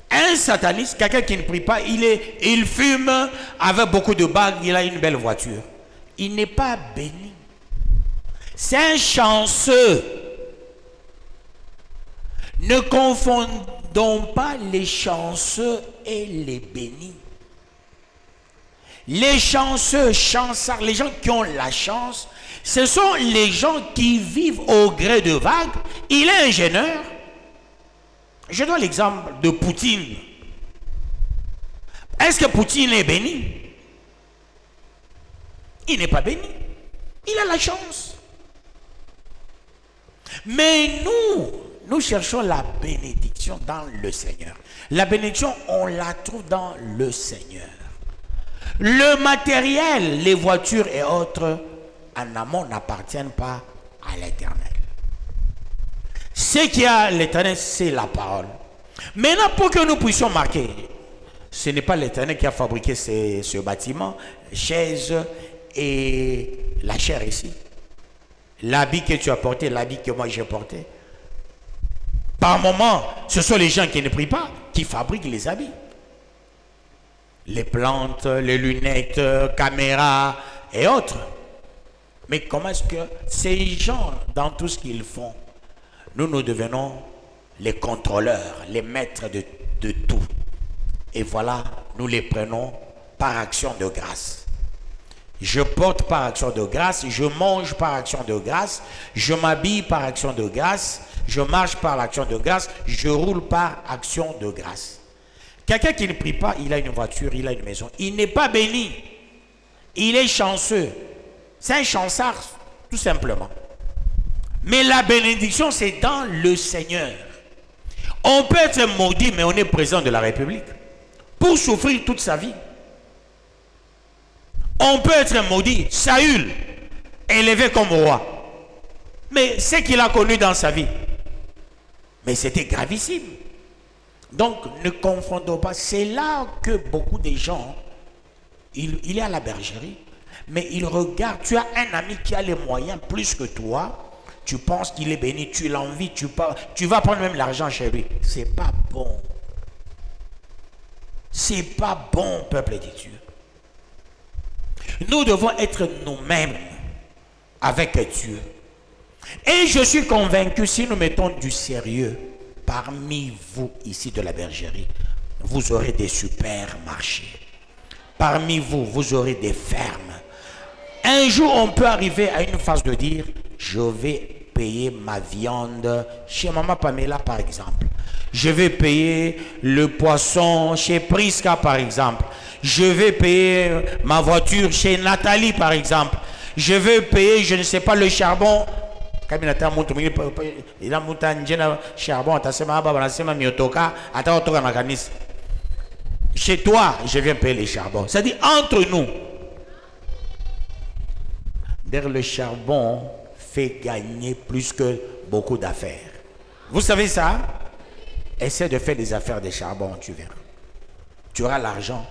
Un sataniste, quelqu'un qui ne prie pas, il fume avec beaucoup de bagues, il a une belle voiture. Il n'est pas béni. C'est un chanceux. Ne confondons pas les chanceux et les bénis. Les chanceux, chanceux, les gens qui ont la chance, ce sont les gens qui vivent au gré de vagues. Il est ingénieur. Je donne l'exemple de Poutine. Est-ce que Poutine est béni? Il n'est pas béni. Il a la chance. Mais nous, Nous cherchons la bénédiction dans le Seigneur. La bénédiction, on la trouve dans le Seigneur. Le matériel, les voitures et autres, en amont, n'appartiennent pas à l'Éternel. Ce qui a l'Éternel, c'est la parole. Maintenant, pour que nous puissions marquer, ce n'est pas l'Éternel qui a fabriqué ce bâtiment, chaise et la chair ici. L'habit que tu as porté, l'habit que moi j'ai porté. Par moment, ce sont les gens qui ne prient pas, qui fabriquent les habits. Les plantes, les lunettes, caméras et autres. Mais comment est-ce que ces gens, dans tout ce qu'ils font, nous devenons les contrôleurs, les maîtres de tout. Et voilà, nous les prenons par action de grâce. Je porte par action de grâce, je mange par action de grâce, je m'habille par action de grâce, je marche par l'action de grâce, je roule par action de grâce. Quelqu'un qui ne prie pas, il a une voiture, il a une maison. Il n'est pas béni. Il est chanceux. C'est un chancard, tout simplement. Mais la bénédiction, c'est dans le Seigneur. On peut être maudit, mais on est président de la République. Pour souffrir toute sa vie. On peut être maudit. Saül, élevé comme roi. Mais ce qu'il a connu dans sa vie, mais c'était gravissime. Donc, ne confondons pas. C'est là que beaucoup de gens, il est à la bergerie, mais il regarde. Tu as un ami qui a les moyens plus que toi. Tu penses qu'il est béni, tu l'envies, tu vas prendre même l'argent chez lui. C'est pas bon. C'est pas bon, peuple de Dieu. Nous devons être nous-mêmes avec Dieu. Et je suis convaincu, si nous mettons du sérieux parmi vous ici de la bergerie, vous aurez des supermarchés. Parmi vous, vous aurez des fermes. Un jour, on peut arriver à une phase de dire, je vais payer ma viande chez Maman Pamela, par exemple. Je vais payer le poisson chez Priska, par exemple. Je vais payer ma voiture chez Nathalie, par exemple. Je vais payer, je ne sais pas, le charbon. Chez toi, je viens payer les charbons. C'est-à-dire, entre nous. D'ailleurs, le charbon fait gagner plus que beaucoup d'affaires. Vous savez ça? Essaie de faire des affaires de charbon, tu verras. Tu auras l'argent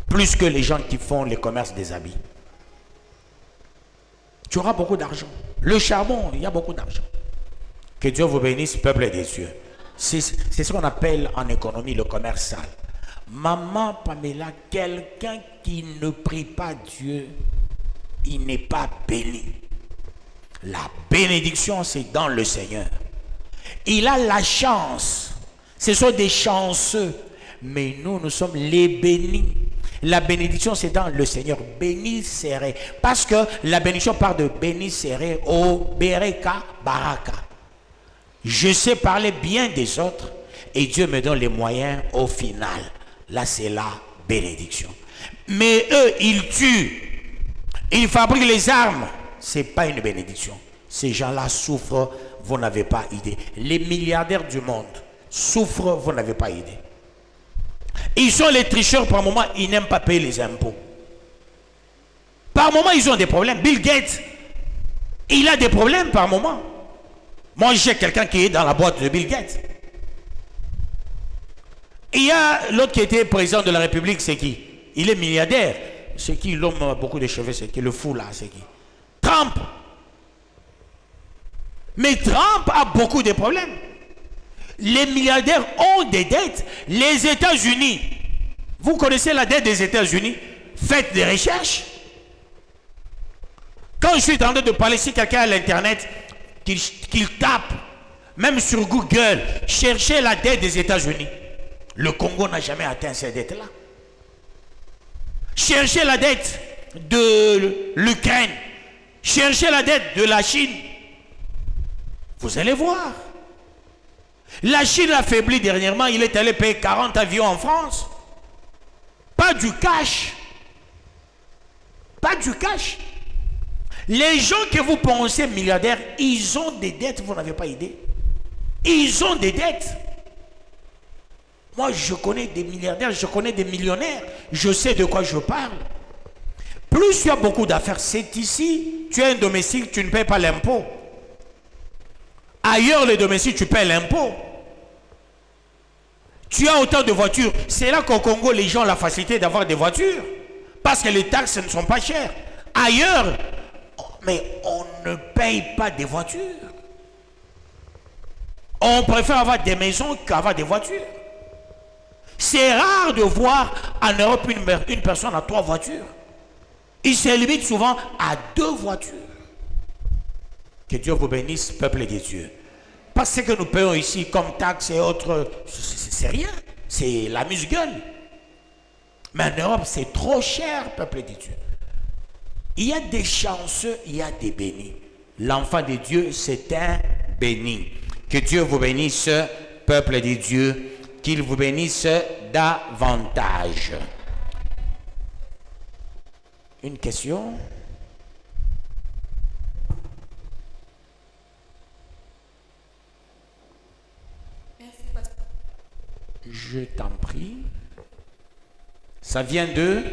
plus que les gens qui font les commerces des habits. Tu auras beaucoup d'argent. Le charbon, il y a beaucoup d'argent. Que Dieu vous bénisse, peuple des cieux. C'est ce qu'on appelle en économie le commerce sale. Maman Pamela, quelqu'un qui ne prie pas Dieu, il n'est pas béni. La bénédiction, c'est dans le Seigneur. Il a la chance. Ce sont des chanceux. Mais nous sommes les bénis. La bénédiction, c'est dans le Seigneur. Béni serait. Parce que la bénédiction part de béni serait au Bereka Baraka. Je sais parler bien des autres et Dieu me donne les moyens au final. Là, c'est la bénédiction. Mais eux, ils tuent. Ils fabriquent les armes. Ce n'est pas une bénédiction. Ces gens-là souffrent, vous n'avez pas idée. Les milliardaires du monde souffrent, vous n'avez pas idée. Ils sont les tricheurs par moment, ils n'aiment pas payer les impôts. Par moment, ils ont des problèmes. Bill Gates, il a des problèmes par moment. Moi, j'ai quelqu'un qui est dans la boîte de Bill Gates. Il y a l'autre qui était président de la République, c'est qui? Il est milliardaire. C'est qui? L'homme a beaucoup de cheveux, c'est qui? Le fou là, c'est qui? Trump. Mais Trump a beaucoup de problèmes. Les milliardaires ont des dettes. Les États-Unis, vous connaissez la dette des États-Unis? Faites des recherches. Quand je suis en train de parler, si quelqu'un a l'internet, qu'il tape, même sur Google, cherchez la dette des États-Unis. Le Congo n'a jamais atteint ces dettes-là. Cherchez la dette de l'Ukraine. Cherchez la dette de la Chine. Vous allez voir. La Chine a faibli dernièrement. Il est allé payer 40 avions en France. Pas du cash. Pas du cash. Les gens que vous pensez milliardaires, ils ont des dettes, vous n'avez pas idée. Ils ont des dettes. Moi, je connais des milliardaires, je connais des millionnaires. Je sais de quoi je parle. Plus tu as beaucoup d'affaires, c'est ici, tu es un domestique, tu ne payes pas l'impôt. Ailleurs, les domestiques, tu payes l'impôt. Tu as autant de voitures. C'est là qu'au Congo, les gens ont la facilité d'avoir des voitures. Parce que les taxes ne sont pas chères. Ailleurs, mais on ne paye pas des voitures. On préfère avoir des maisons qu'avoir des voitures. C'est rare de voir en Europe une personne à 3 voitures. Il se limite souvent à 2 voitures. Que Dieu vous bénisse, peuple de Dieu. Parce que nous payons ici comme taxes et autres, c'est rien. C'est la musgueule. Mais en Europe, c'est trop cher, peuple de Dieu. Il y a des chanceux, il y a des bénis. L'enfant de Dieu, c'est un béni. Que Dieu vous bénisse, peuple de Dieu, qu'il vous bénisse davantage. Une question?
Merci, pasteur.
Je t'en prie. Ça vient de?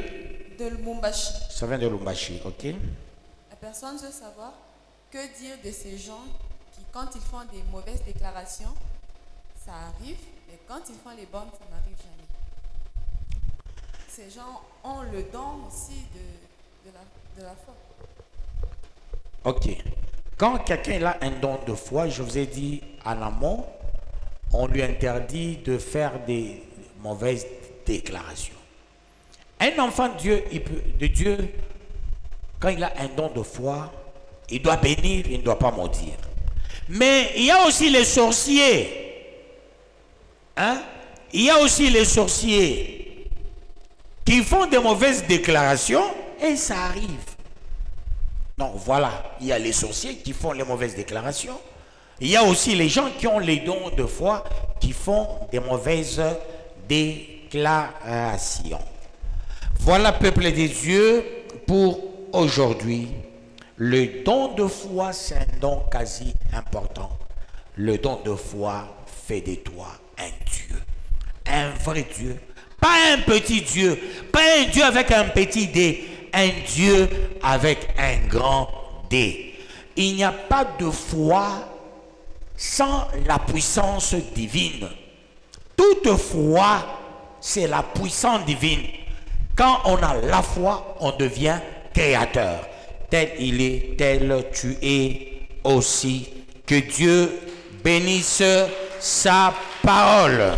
De Lubumbashi.
Ça vient de Lubumbashi, ok.
La personne veut savoir que dire de ces gens qui, quand ils font des mauvaises déclarations, ça arrive, mais quand ils font les bonnes, ça n'arrive jamais. Ces gens ont le don aussi de la foi.
Ok. Quand quelqu'un a un don de foi, je vous ai dit en amont, on lui interdit de faire des mauvaises déclarations. Un enfant de Dieu, quand il a un don de foi, il doit bénir, il ne doit pas maudire. Mais il y a aussi les sorciers. Hein? Il y a aussi les sorciers qui font des mauvaises déclarations et ça arrive. Donc voilà, il y a les sorciers qui font les mauvaises déclarations. Il y a aussi les gens qui ont les dons de foi qui font des mauvaises déclarations. Voilà, peuple des dieux, pour aujourd'hui. Le don de foi, c'est un don quasi important. Le don de foi fait de toi un Dieu. Un vrai Dieu. Pas un petit Dieu. Pas un Dieu avec un petit D. Un Dieu avec un grand D. Il n'y a pas de foi sans la puissance divine. Toute foi, c'est la puissance divine. Quand on a la foi, on devient créateur. Tel il est, tel tu es aussi. Que Dieu bénisse sa parole.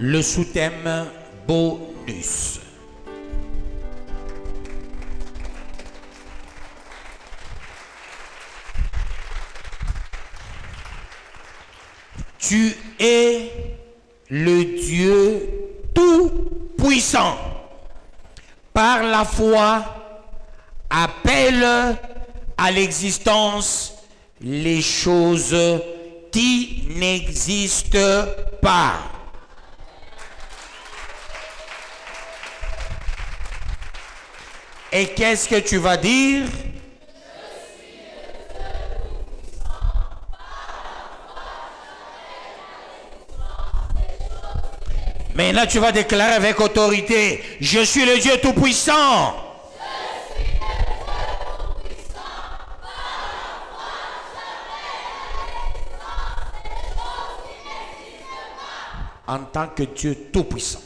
Le sous-thème bonus. Tu es le Dieu tout-puissant. Par la foi, appelle à l'existence les choses qui n'existent pas. Et qu'est-ce que tu vas dire? Maintenant, tu vas déclarer avec autorité, je suis le Dieu Tout-Puissant. En tant que Dieu Tout-Puissant,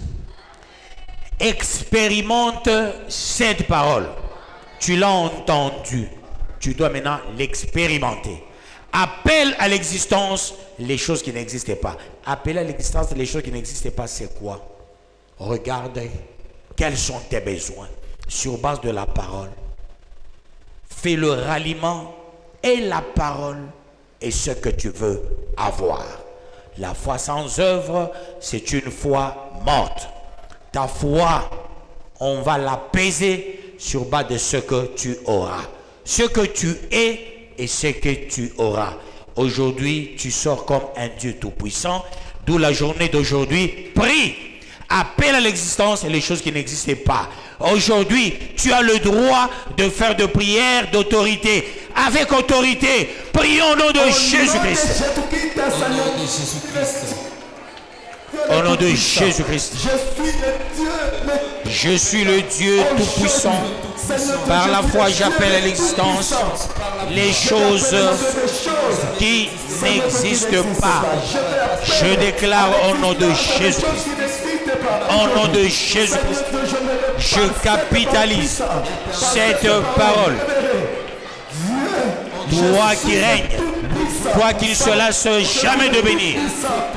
expérimente cette parole. Tu l'as entendu. Tu dois maintenant l'expérimenter. Appelle à l'existence les choses qui n'existaient pas. Appeler à l'existence les choses qui n'existaient pas, c'est quoi? Regarde quels sont tes besoins sur base de la parole. Fais le ralliement et la parole est ce que tu veux avoir. La foi sans œuvre, c'est une foi morte. Ta foi, on va la peser sur base de ce que tu auras. Ce que tu es et ce que tu auras. Aujourd'hui, tu sors comme un Dieu tout-puissant. D'où la journée d'aujourd'hui, prie. Appelle à l'existence les choses qui n'existaient pas. Aujourd'hui, tu as le droit de faire de prières d'autorité. Avec autorité, prions au nom de Jésus-Christ. Au nom de Jésus-Christ. Je suis le Dieu Tout-Puissant. Par la foi, j'appelle à l'existence les choses qui n'existent pas. Je déclare au nom de Jésus-Christ. Au nom de Jésus-Christ, je capitalise cette parole. Toi qui règnes, toi qui ne se lasse jamais de bénir,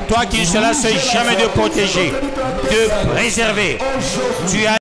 toi qui ne se lasse jamais de protéger, de préserver, tu as